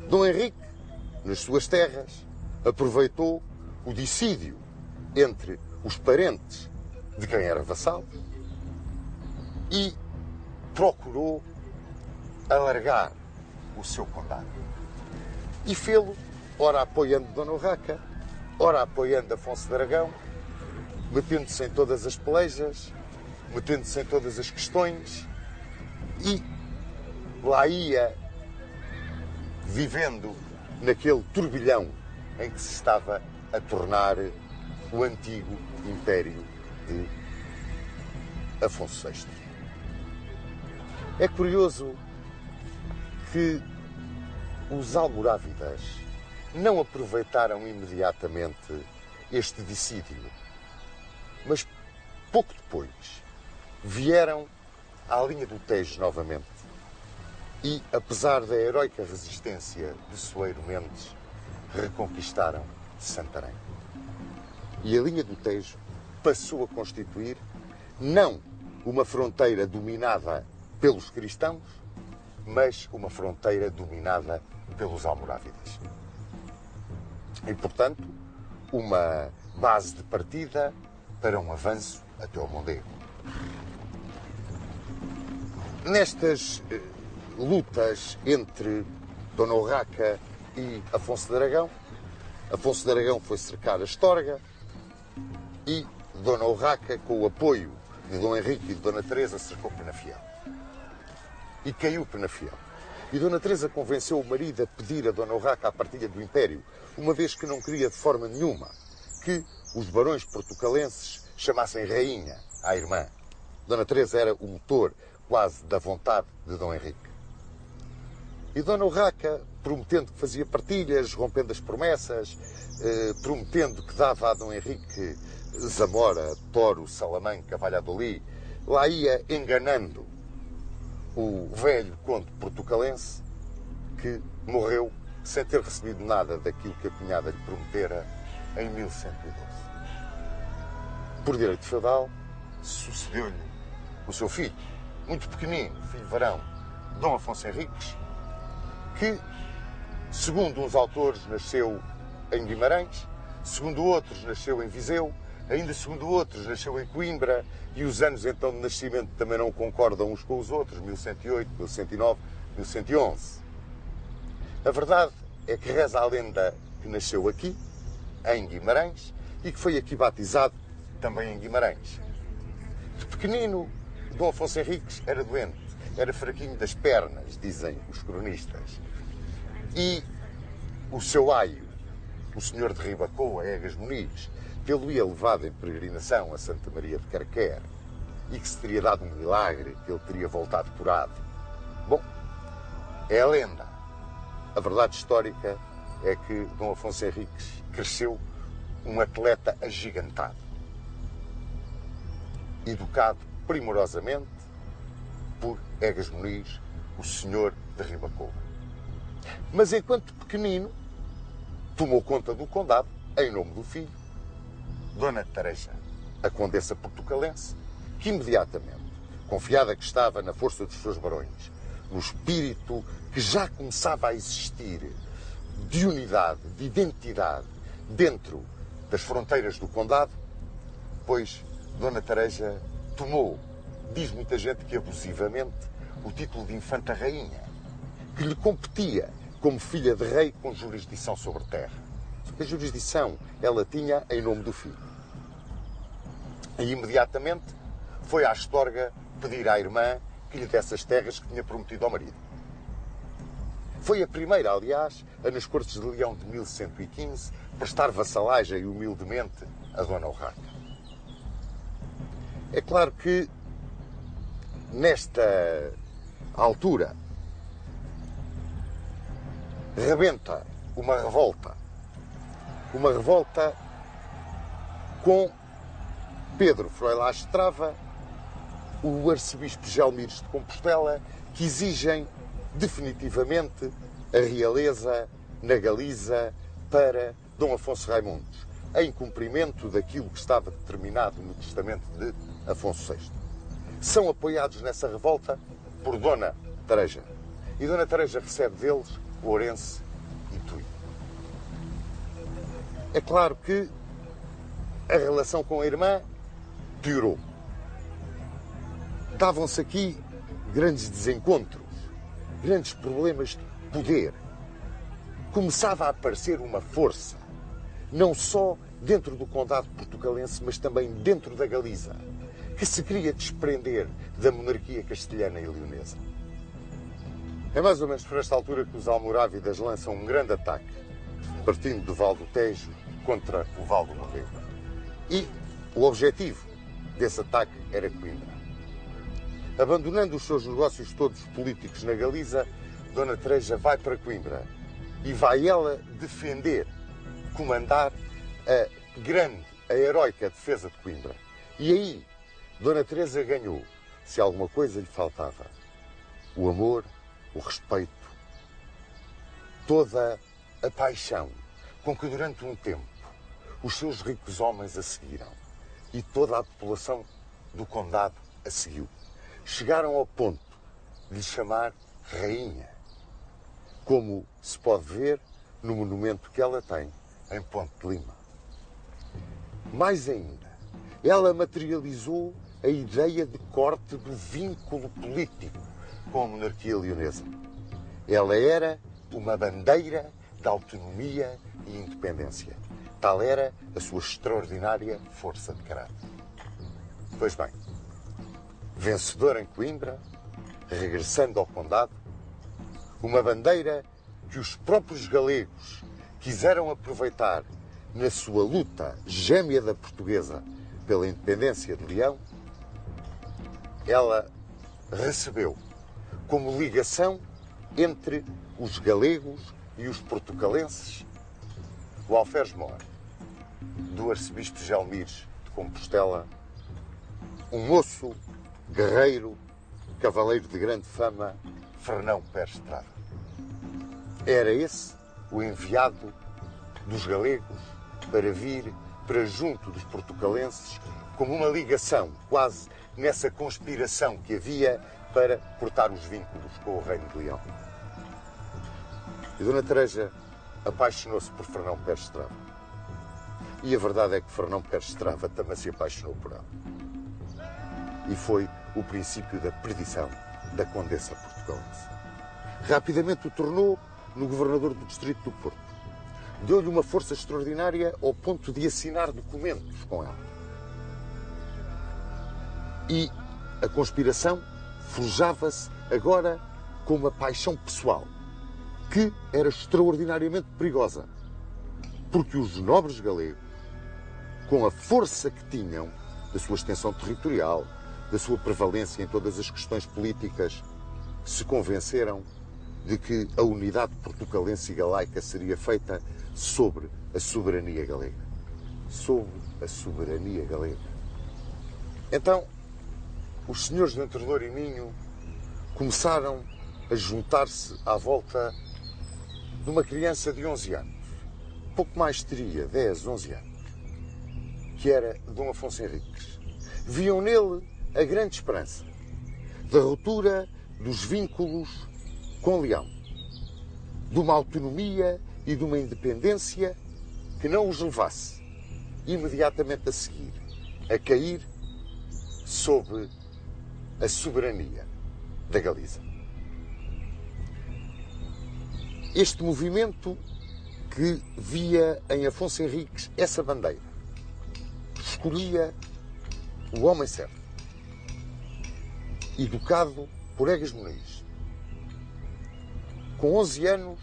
Dom Henrique, nas suas terras, aproveitou o dissídio entre os parentes de quem era vassalo e procurou alargar o seu condado. E fê-lo, ora apoiando Dona Urraca, ora apoiando Afonso de Aragão, metendo-se em todas as pelejas, metendo-se em todas as questões, e lá ia vivendo naquele turbilhão em que se estava a tornar o antigo Império de Afonso VI. É curioso que os almorávidas não aproveitaram imediatamente este dissídio, mas pouco depois vieram à linha do Tejo novamente e, apesar da heroica resistência de Soeiro Mendes, reconquistaram Santarém. E a linha do Tejo passou a constituir não uma fronteira dominada pelos cristãos, mas uma fronteira dominada pelos almorávidas. E, portanto, uma base de partida para um avanço até ao Mondego. Nestas lutas entre Dona Urraca e Afonso de Aragão, Afonso de Aragão foi cercar a Astorga e Dona Urraca, com o apoio de Dom Henrique e de Dona Teresa, cercou Penafiel. E caiu Penafiel. E Dona Teresa convenceu o marido a pedir a Dona Urraca a partilha do Império, uma vez que não queria de forma nenhuma que os barões portucalenses chamassem rainha à irmã. Dona Teresa era o motor quase da vontade de Dom Henrique. E Dona Urraca, prometendo que fazia partilhas, rompendo as promessas, prometendo que dava a Dom Henrique Zamora, Toro, Salamanca, Valladolid, lá ia enganando o velho conde portucalense, que morreu sem ter recebido nada daquilo que a cunhada lhe prometera em 1112. Por direito feudal, sucedeu-lhe o seu filho, muito pequenino, filho varão, Dom Afonso Henriques, que, segundo uns autores, nasceu em Guimarães, segundo outros, nasceu em Viseu, ainda segundo outros, nasceu em Coimbra, e os anos então de nascimento também não concordam uns com os outros, 1108, 1109, 1111. A verdade é que reza a lenda que nasceu aqui, em Guimarães, e que foi aqui batizado também em Guimarães. De pequenino, Dom Afonso Henriques era doente, era fraquinho das pernas, dizem os cronistas. E o seu aio, o senhor de Ribacoa, Egas Muniz, pelo ia levado em peregrinação a Santa Maria de Carquer e que se teria dado um milagre, que ele teria voltado curado. Bom, é a lenda. A verdade histórica é que Dom Afonso Henriques cresceu um atleta agigantado, educado primorosamente por Egas Muniz, o senhor de Ribacoa. Mas enquanto pequenino, tomou conta do condado, em nome do filho, Dona Tareja, a condessa portucalense, que imediatamente, confiada que estava na força dos seus barões, no espírito que já começava a existir de unidade, de identidade, dentro das fronteiras do condado, pois Dona Tareja tomou, diz muita gente que abusivamente, o título de Infanta Rainha, que lhe competia como filha de rei com jurisdição sobre terra. A jurisdição ela tinha em nome do filho. E imediatamente foi à Astorga pedir à irmã que lhe desse as terras que tinha prometido ao marido. Foi a primeira, aliás, a nas Cortes de Leão de 1115 prestar vassalagem humildemente a Dona Urraca. É claro que nesta altura rebenta uma revolta com Pedro Froilás Estrava, o arcebispo Gelmires de Compostela, que exigem definitivamente a realeza na Galiza para Dom Afonso Raimundos, em cumprimento daquilo que estava determinado no testamento de Afonso VI. São apoiados nessa revolta por Dona Tareja. E Dona Tareja recebe deles Ourense e Tui. É claro que a relação com a irmã piorou. Davam-se aqui grandes desencontros, grandes problemas de poder. Começava a aparecer uma força, não só dentro do condado portucalense, mas também dentro da Galiza, que se queria desprender da monarquia castelhana e leonesa. É mais ou menos por esta altura que os almorávidas lançam um grande ataque, partindo do Val do Tejo contra o Val do Mondego. E o objetivo desse ataque era Coimbra. Abandonando os seus negócios todos políticos na Galiza, Dona Teresa vai para Coimbra e vai ela defender, comandar a heroica defesa de Coimbra. E aí, Dona Teresa ganhou, se alguma coisa lhe faltava, o amor, o respeito, toda a paixão com que durante um tempo os seus ricos homens a seguiram e toda a população do condado a seguiu. Chegaram ao ponto de lhe chamar rainha, como se pode ver no monumento que ela tem em Ponte de Lima. Mais ainda, ela materializou a ideia de corte do vínculo político com a monarquia leonesa. Ela era uma bandeira da autonomia e independência. Tal era a sua extraordinária força de caráter. Pois bem, vencedora em Coimbra, regressando ao condado, uma bandeira que os próprios galegos quiseram aproveitar na sua luta gêmea da portuguesa pela independência de Leão, ela recebeu como ligação entre os galegos e os portucalenses o alferes mor do arcebispo Gelmires de Compostela, um moço, guerreiro, cavaleiro de grande fama, Fernão Pérez Estrada. Era esse o enviado dos galegos para vir para junto dos portucalenses como uma ligação, quase nessa conspiração que havia para cortar os vínculos com o Reino de Leão. E Dona Teresa apaixonou-se por Fernão Pérez Estrada. E a verdade é que Fernão Pérez Estrada também se apaixonou por ela. E foi o princípio da perdição da condessa portugalense. Rapidamente o tornou no governador do distrito do Porto. Deu-lhe uma força extraordinária ao ponto de assinar documentos com ela. E a conspiração forjava-se agora com uma paixão pessoal que era extraordinariamente perigosa, porque os nobres galegos, com a força que tinham da sua extensão territorial, da sua prevalência em todas as questões políticas, se convenceram de que a unidade portucalense e galaica seria feita sobre a soberania galega. Sobre a soberania galega. Então, os senhores de Entre Louro e Minho começaram a juntar-se à volta de uma criança de 11 anos, pouco mais teria, 10, 11 anos, que era Dom Afonso Henriques. Viam nele a grande esperança da ruptura dos vínculos com Leão, de uma autonomia e de uma independência que não os levasse imediatamente a seguir a cair sob a soberania da Galiza. Este movimento que via em Afonso Henriques essa bandeira, escolhia o homem certo, educado por Egas Muniz. Com 11 anos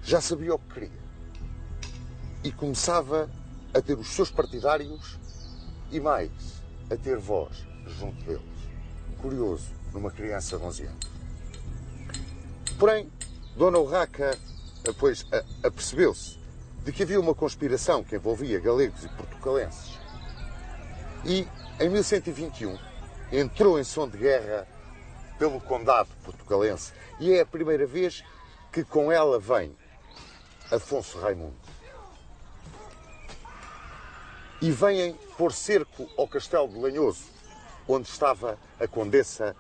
já sabia o que queria e começava a ter os seus partidários e mais, a ter voz junto deles. Curioso, numa criança de 11 anos. Porém, Dona Urraca, depois, apercebeu-se de que havia uma conspiração que envolvia galegos e portucalenses. E, em 1121, entrou em som de guerra pelo condado portucalense. E é a primeira vez que com ela vem Afonso Raimundo. E vêm pôr cerco ao castelo de Lanhoso, onde estava a condessa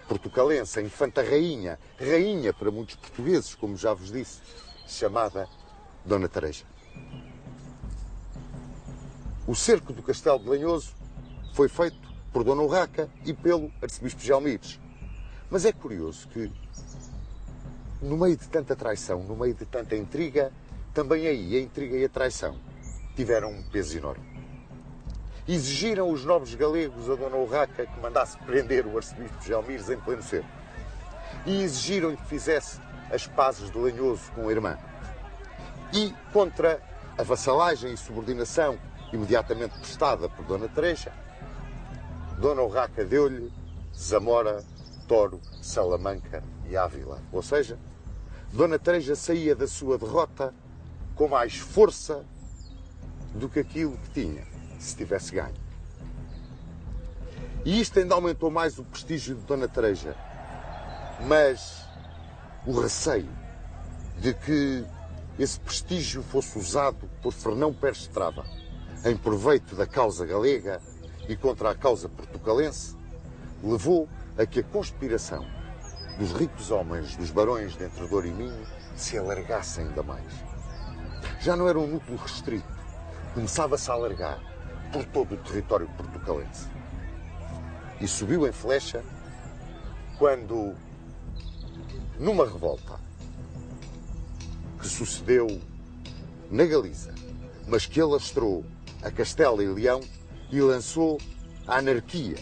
portucalense, a infanta rainha, rainha para muitos portugueses, como já vos disse, chamada Dona Teresa. O cerco do castelo de Lanhoso foi feito por Dona Urraca e pelo arcebispo Gelmires. Mas é curioso que, no meio de tanta traição, no meio de tanta intriga, também aí a intriga e a traição tiveram um peso enorme. Exigiram os nobres galegos a Dona Urraca que mandasse prender o arcebispo Gelmires em pleno cerco. E exigiram-lhe que fizesse as pazes de Lanhoso com a irmã. E, contra a vassalagem e subordinação imediatamente prestada por Dona Teresa, Dona Urraca deu-lhe Zamora Toro, Salamanca e Ávila. Ou seja, Dona Teresa saía da sua derrota com mais força do que aquilo que tinha se tivesse ganho. E isto ainda aumentou mais o prestígio de Dona Teresa, mas o receio de que esse prestígio fosse usado por Fernão Pérez Estrada em proveito da causa galega e contra a causa portucalense levou a que a conspiração dos ricos homens dos barões de Entre Douro e Minho se alargasse ainda mais. Já não era um núcleo restrito, começava-se a alargar por todo o território portucalense. E subiu em flecha quando, numa revolta que sucedeu na Galiza, mas que alastrou a Castela e Leão e lançou a anarquia,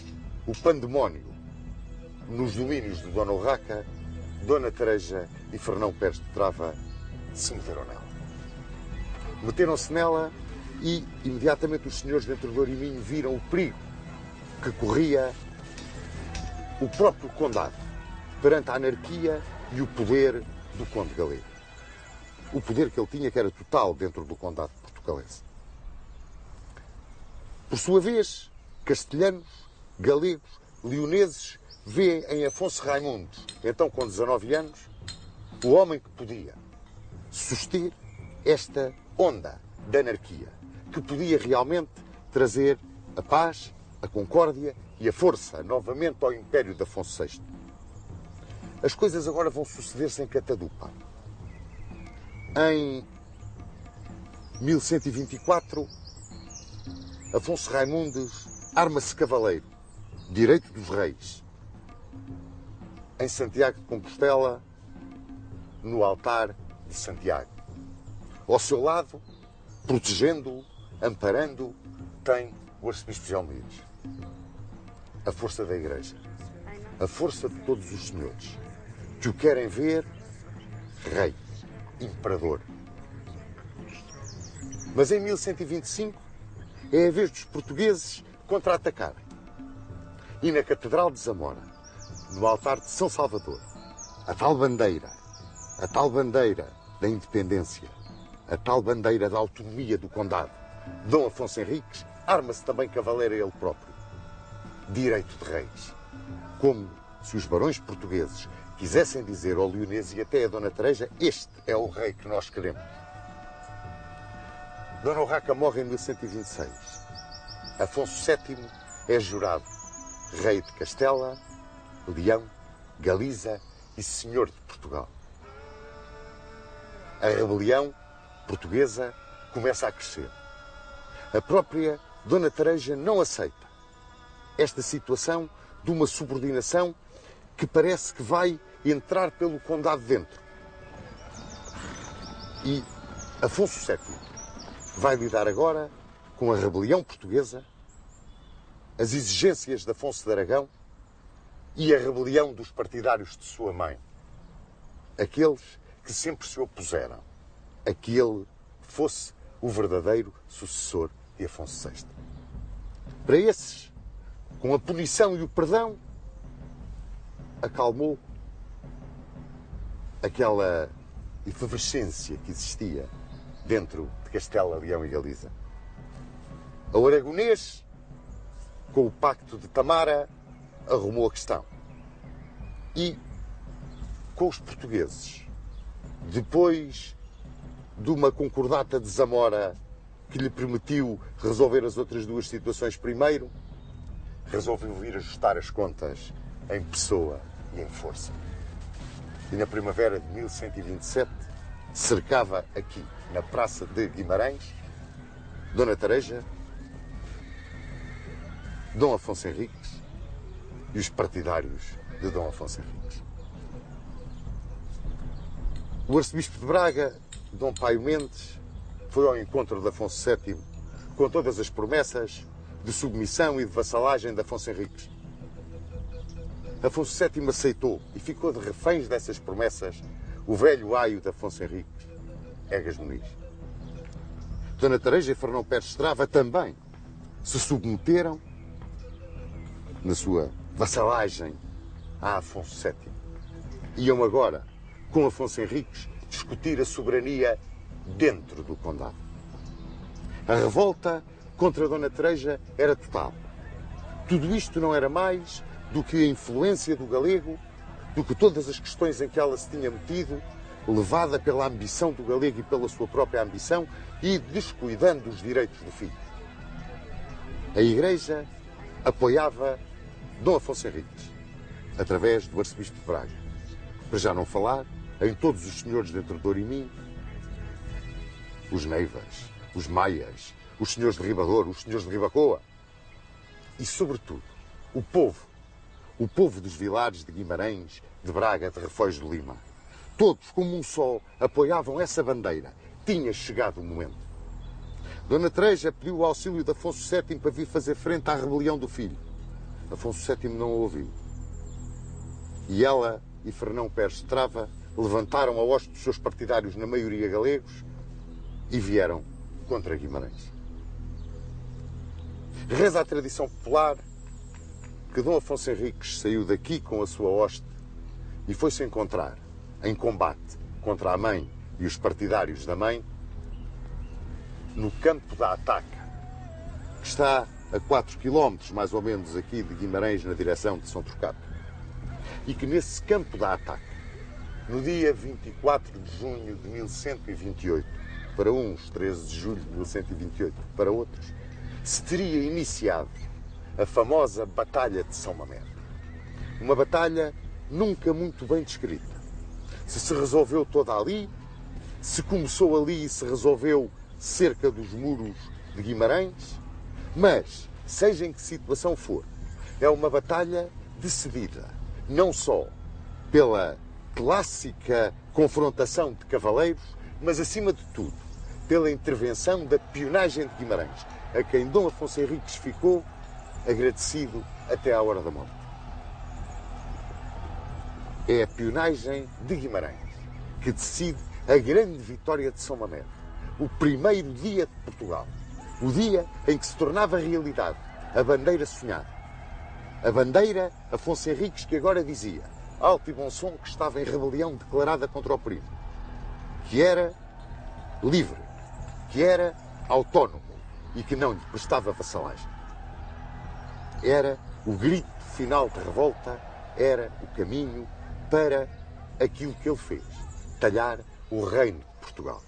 o pandemónio, nos domínios de Dona Urraca, Dona Teresa e Fernão Pérez de Trava se meteram nela. Meteram-se nela e, imediatamente, os senhores de Entre Douro e Minho viram o perigo que corria o próprio condado perante a anarquia e o poder do conde galego. O poder que ele tinha, que era total dentro do condado portucalense. Por sua vez, castelhanos, galegos, leoneses, vê em Afonso Raimundos, então com 19 anos, o homem que podia suster esta onda da anarquia, que podia realmente trazer a paz, a concórdia e a força novamente ao império de Afonso VI. As coisas agora vão suceder-se em catadupa. Em 1124, Afonso Raimundos arma-se cavaleiro, direito dos reis, em Santiago de Compostela, no altar de Santiago. Ao seu lado, protegendo-o, amparando-o, tem o arcebispo Gelmires. A força da Igreja, a força de todos os senhores, que o querem ver rei, imperador. Mas em 1125 é a vez dos portugueses contra-atacarem. E na Catedral de Zamora, no altar de São Salvador, a tal bandeira da independência, a tal bandeira da autonomia do condado, Dom Afonso Henriques, arma-se também cavaleiro ele próprio, direito de reis. Como se os barões portugueses quisessem dizer ao leonês e até a Dona Teresa, este é o rei que nós queremos. Dona Urraca morre em 1126. Afonso VII é jurado rei de Castela, Leão, Galiza e senhor de Portugal. A rebelião portuguesa começa a crescer. A própria Dona Teresa não aceita esta situação de uma subordinação que parece que vai entrar pelo condado dentro. E Afonso VII vai lidar agora com a rebelião portuguesa, as exigências de Afonso de Aragão e a rebelião dos partidários de sua mãe. Aqueles que sempre se opuseram a que ele fosse o verdadeiro sucessor de Afonso VI. Para esses, com a punição e o perdão, acalmou aquela efervescência que existia dentro de Castela, Leão e Galiza. O aragonês, com o pacto de Tamara, arrumou a questão. E com os portugueses, depois de uma concordata de Zamora que lhe permitiu resolver as outras duas situações primeiro, resolveu vir ajustar as contas em pessoa e em força. E na primavera de 1127 cercava aqui, na Praça de Guimarães, Dona Teresa, Dom Afonso Henriques e os partidários de Dom Afonso Henriques. O arcebispo de Braga, Dom Paio Mendes, foi ao encontro de Afonso VII com todas as promessas de submissão e de vassalagem de Afonso Henriques. Afonso VII aceitou e ficou de reféns dessas promessas o velho aio de Afonso Henriques, Egas Muniz. Dona Teresa e Fernão Pérez Estrava também se submeteram na sua vassalagem a Afonso VII. Iam agora, com Afonso Henriques, discutir a soberania dentro do condado. A revolta contra Dona Teresa era total. Tudo isto não era mais do que a influência do galego, do que todas as questões em que ela se tinha metido, levada pela ambição do galego e pela sua própria ambição e descuidando os direitos do filho. A Igreja apoiava Dom Afonso Henriques, através do arcebispo de Braga. Para já não falar em todos os senhores de Entre Douro e Minho, os Neivas, os Maias, os senhores de Ribador, os senhores de Ribacoa e, sobretudo, o povo dos vilares de Guimarães, de Braga, de Refões de Lima. Todos, como um só, apoiavam essa bandeira. Tinha chegado o momento. Dona Teresa pediu o auxílio de Afonso VII para vir fazer frente à rebelião do filho. Afonso VII não o ouviu. E ela e Fernão Pérez de Trava levantaram a hoste dos seus partidários, na maioria galegos, e vieram contra Guimarães. Reza a tradição popular que Dom Afonso Henriques saiu daqui com a sua hoste e foi-se encontrar em combate contra a mãe e os partidários da mãe no campo da Ataca, que está a 4 km, mais ou menos, aqui de Guimarães, na direção de São Trocato. E que nesse campo da Ataca, no dia 24 de junho de 1128, para uns 13 de julho de 1128, para outros, se teria iniciado a famosa Batalha de São Mamede. Uma batalha nunca muito bem descrita. Se resolveu toda ali, se começou ali e se resolveu cerca dos muros de Guimarães, mas, seja em que situação for, é uma batalha decidida, não só pela clássica confrontação de cavaleiros, mas, acima de tudo, pela intervenção da pionagem de Guimarães, a quem Dom Afonso Henriques ficou agradecido até à hora da morte. É a pionagem de Guimarães que decide a grande vitória de São Mamede, o primeiro dia de Portugal, o dia em que se tornava realidade a bandeira sonhada. A bandeira Afonso Henriques, que agora dizia alto e bom som que estava em rebelião declarada contra o perigo, que era livre, que era autónomo e que não lhe prestava vassalagem. Era o grito final de revolta, era o caminho para aquilo que ele fez, talhar o reino de Portugal.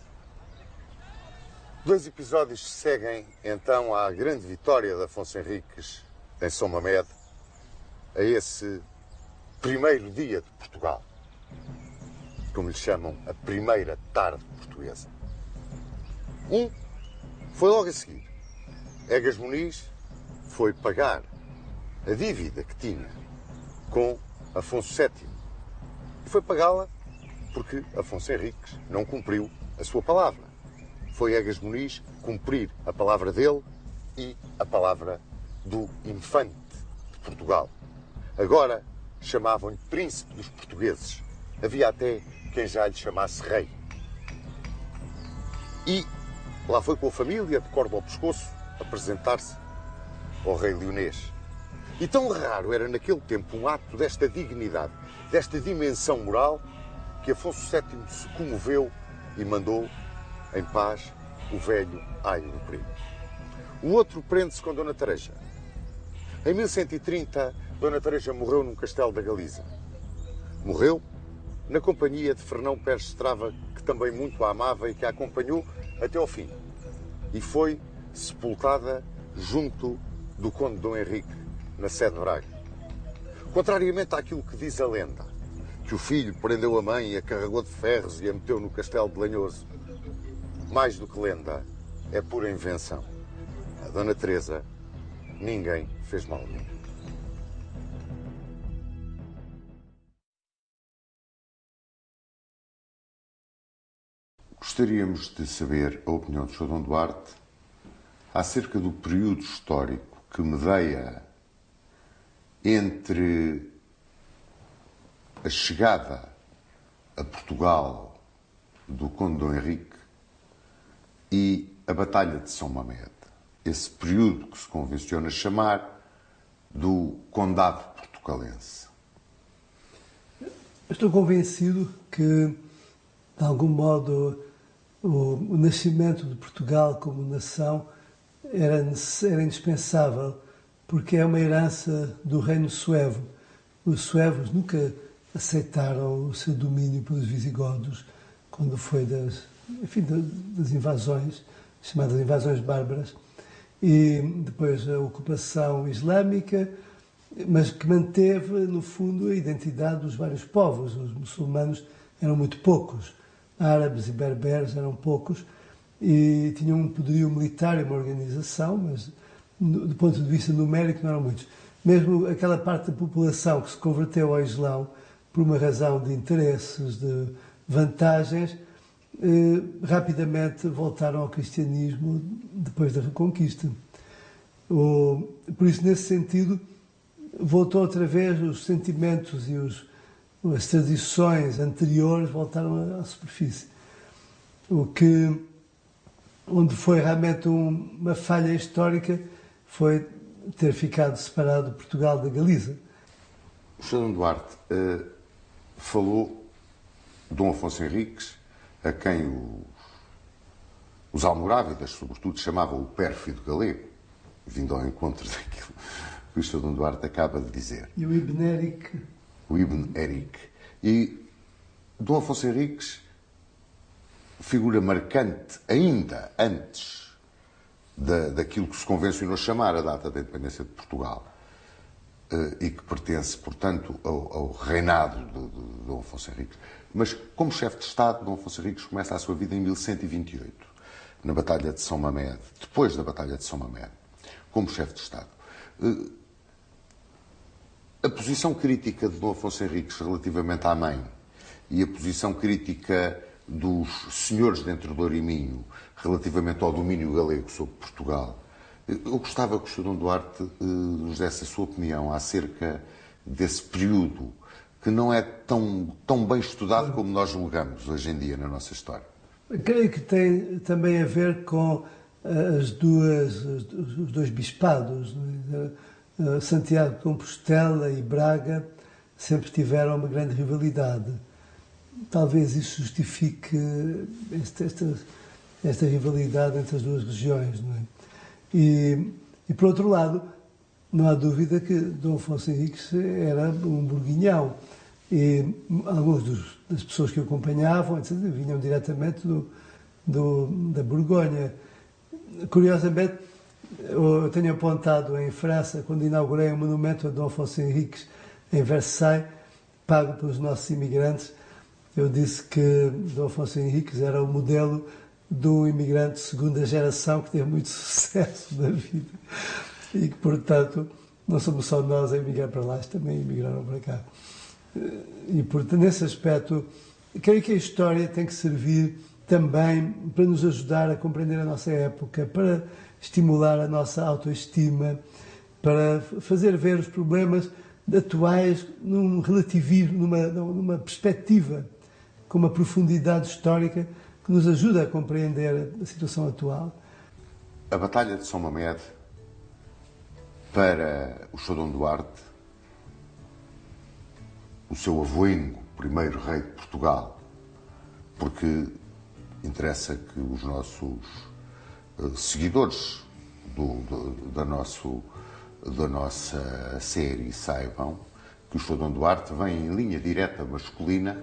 Dois episódios se seguem, então, à grande vitória de Afonso Henriques em São Mamede, a esse primeiro dia de Portugal, como lhe chamam, a primeira tarde portuguesa. Um foi logo a seguir. Egas Muniz foi pagar a dívida que tinha com Afonso VII. E foi pagá-la porque Afonso Henriques não cumpriu a sua palavra. Foi Egas Muniz cumprir a palavra dele e a palavra do infante de Portugal. Agora chamavam-lhe príncipe dos portugueses. Havia até quem já lhe chamasse rei. E lá foi com a família, de corda ao pescoço, apresentar-se ao rei leonês. E tão raro era naquele tempo um ato desta dignidade, desta dimensão moral, que Afonso VII se comoveu e mandou em paz o velho aio do perigo. O outro prende-se com Dona Teresa. Em 1130, Dona Teresa morreu num castelo da Galiza. Morreu na companhia de Fernão Pérez de Trava, que também muito a amava e que a acompanhou até ao fim. E foi sepultada junto do conde Dom Henrique, na sede de Braga. Contrariamente àquilo que diz a lenda, que o filho prendeu a mãe e a carregou de ferros e a meteu no castelo de Lanhoso, mais do que lenda, é pura invenção. A Dona Teresa, ninguém fez mal nenhum. Gostaríamos de saber a opinião do Sr. Dom Duarte acerca do período histórico que medeia entre a chegada a Portugal do Conde Dom Henrique e a Batalha de São Mamede. Esse período que se convenciona chamar do Condado Portucalense. Estou convencido que, de algum modo, o nascimento de Portugal como nação era indispensável, porque é uma herança do reino suevo. Os suevos nunca aceitaram o seu domínio pelos visigodos, quando foi das invasões, chamadas invasões bárbaras, e depois a ocupação islâmica, mas que manteve, no fundo, a identidade dos vários povos. Os muçulmanos eram muito poucos, árabes e berberes eram poucos, e tinham um poderio militar e uma organização, mas do ponto de vista numérico não eram muitos. Mesmo aquela parte da população que se converteu ao Islão por uma razão de interesses, de vantagens, rapidamente voltaram ao cristianismo depois da Reconquista. Por isso, nesse sentido, voltou outra vez os sentimentos e as tradições anteriores voltaram à superfície. Onde foi realmente uma falha histórica foi ter ficado separado Portugal da Galiza. O Sr. Dom Duarte falou de Dom Afonso Henriques, a quem os almorávidas, sobretudo, chamavam o pérfido galego, vindo ao encontro daquilo que o Sr. Dom Duarte acaba de dizer. E o Ibn Eric. O Ibn Eric. E Dom Afonso Henriques, figura marcante ainda antes daquilo que se convencionou chamar a data da independência de Portugal, e que pertence, portanto, ao reinado de Dom Afonso Henriques. Mas, como chefe de Estado, Dom Afonso Henriques começa a sua vida em 1128, na Batalha de São Mamede, depois da Batalha de São Mamede, como chefe de Estado. A posição crítica de Dom Afonso Henriques relativamente à mãe e a posição crítica dos senhores de Entre Douro e Minho relativamente ao domínio galego sobre Portugal, eu gostava que o Sr. Dom Duarte nos desse a sua opinião acerca desse período que não é tão bem estudado como nós julgamos hoje em dia na nossa história. Creio que tem também a ver com os dois bispados. Santiago de Compostela e Braga sempre tiveram uma grande rivalidade. Talvez isso justifique esta rivalidade entre as duas regiões. Não é? E, por outro lado, não há dúvida que Dom Afonso Henriques era um burguinhão. E algumas das pessoas que o acompanhavam, etc., vinham diretamente da Borgonha. Curiosamente, eu tenho apontado em França, quando inaugurei um monumento a Dom Afonso Henriques em Versailles, pago pelos nossos imigrantes, eu disse que Dom Afonso Henriques era o modelo do imigrante de segunda geração que teve muito sucesso na vida e que, portanto, não somos só nós a emigrar para lá, também emigraram para cá. E, portanto, nesse aspecto, creio que a história tem que servir também para nos ajudar a compreender a nossa época, para estimular a nossa autoestima, para fazer ver os problemas atuais num relativismo, numa perspectiva, com uma profundidade histórica que nos ajuda a compreender a situação atual. A Batalha de São Mamede, para o Sr. Dom Duarte, o seu avoengo, primeiro rei de Portugal, porque interessa que os nossos seguidores da nossa série saibam que o Sr. Dom Duarte vem em linha direta masculina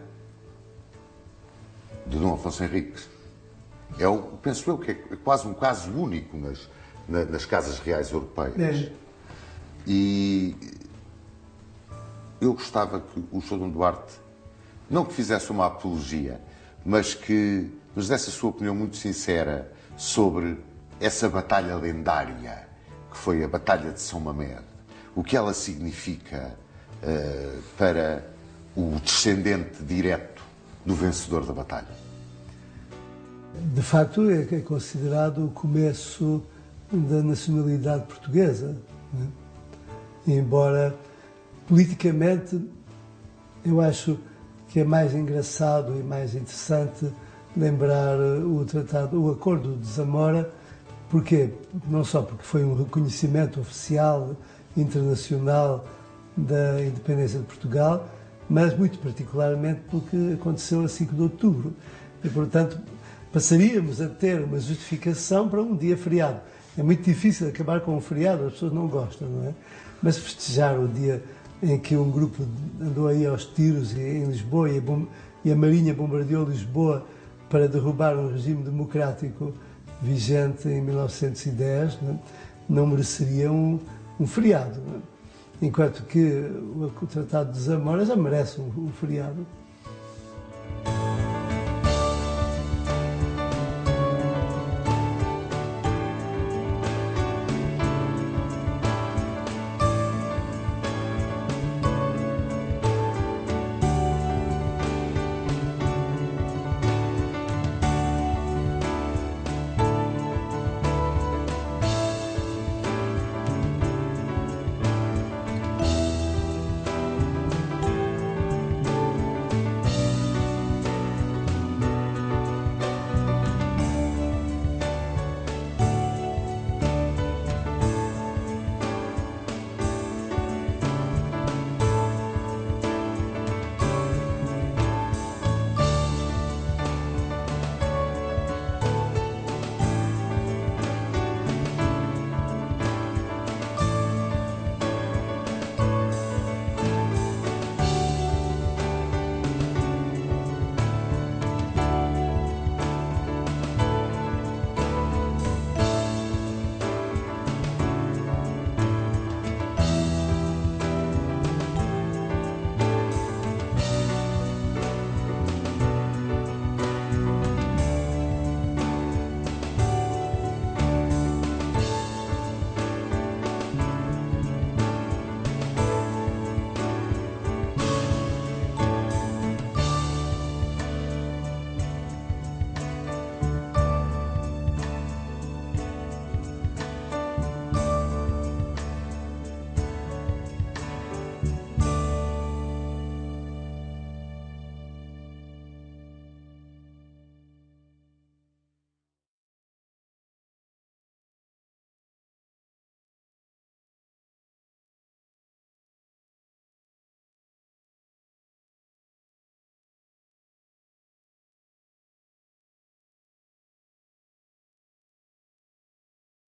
de Dom Afonso Henriques. Penso eu que é quase um caso único nas casas reais europeias. É. E eu gostava que o Sr. Dom Duarte, não que fizesse uma apologia, mas que nos desse a sua opinião muito sincera sobre essa batalha lendária, que foi a Batalha de São Mamede. O que ela significa para o descendente direto do vencedor da batalha. De facto, é considerado o começo da nacionalidade portuguesa, né? Embora politicamente eu acho que é mais engraçado e mais interessante lembrar o Acordo de Zamora. Porquê? Não só porque foi um reconhecimento oficial internacional da independência de Portugal, mas muito particularmente pelo que aconteceu a 5 de outubro. E, portanto, passaríamos a ter uma justificação para um dia feriado. É muito difícil acabar com um feriado, as pessoas não gostam, não é? Mas festejar o dia em que um grupo andou aí aos tiros em Lisboa e a Marinha bombardeou Lisboa para derrubar um regime democrático vigente em 1910, não mereceria um feriado. Não é? Enquanto que o Tratado de Zamora já merece um feriado.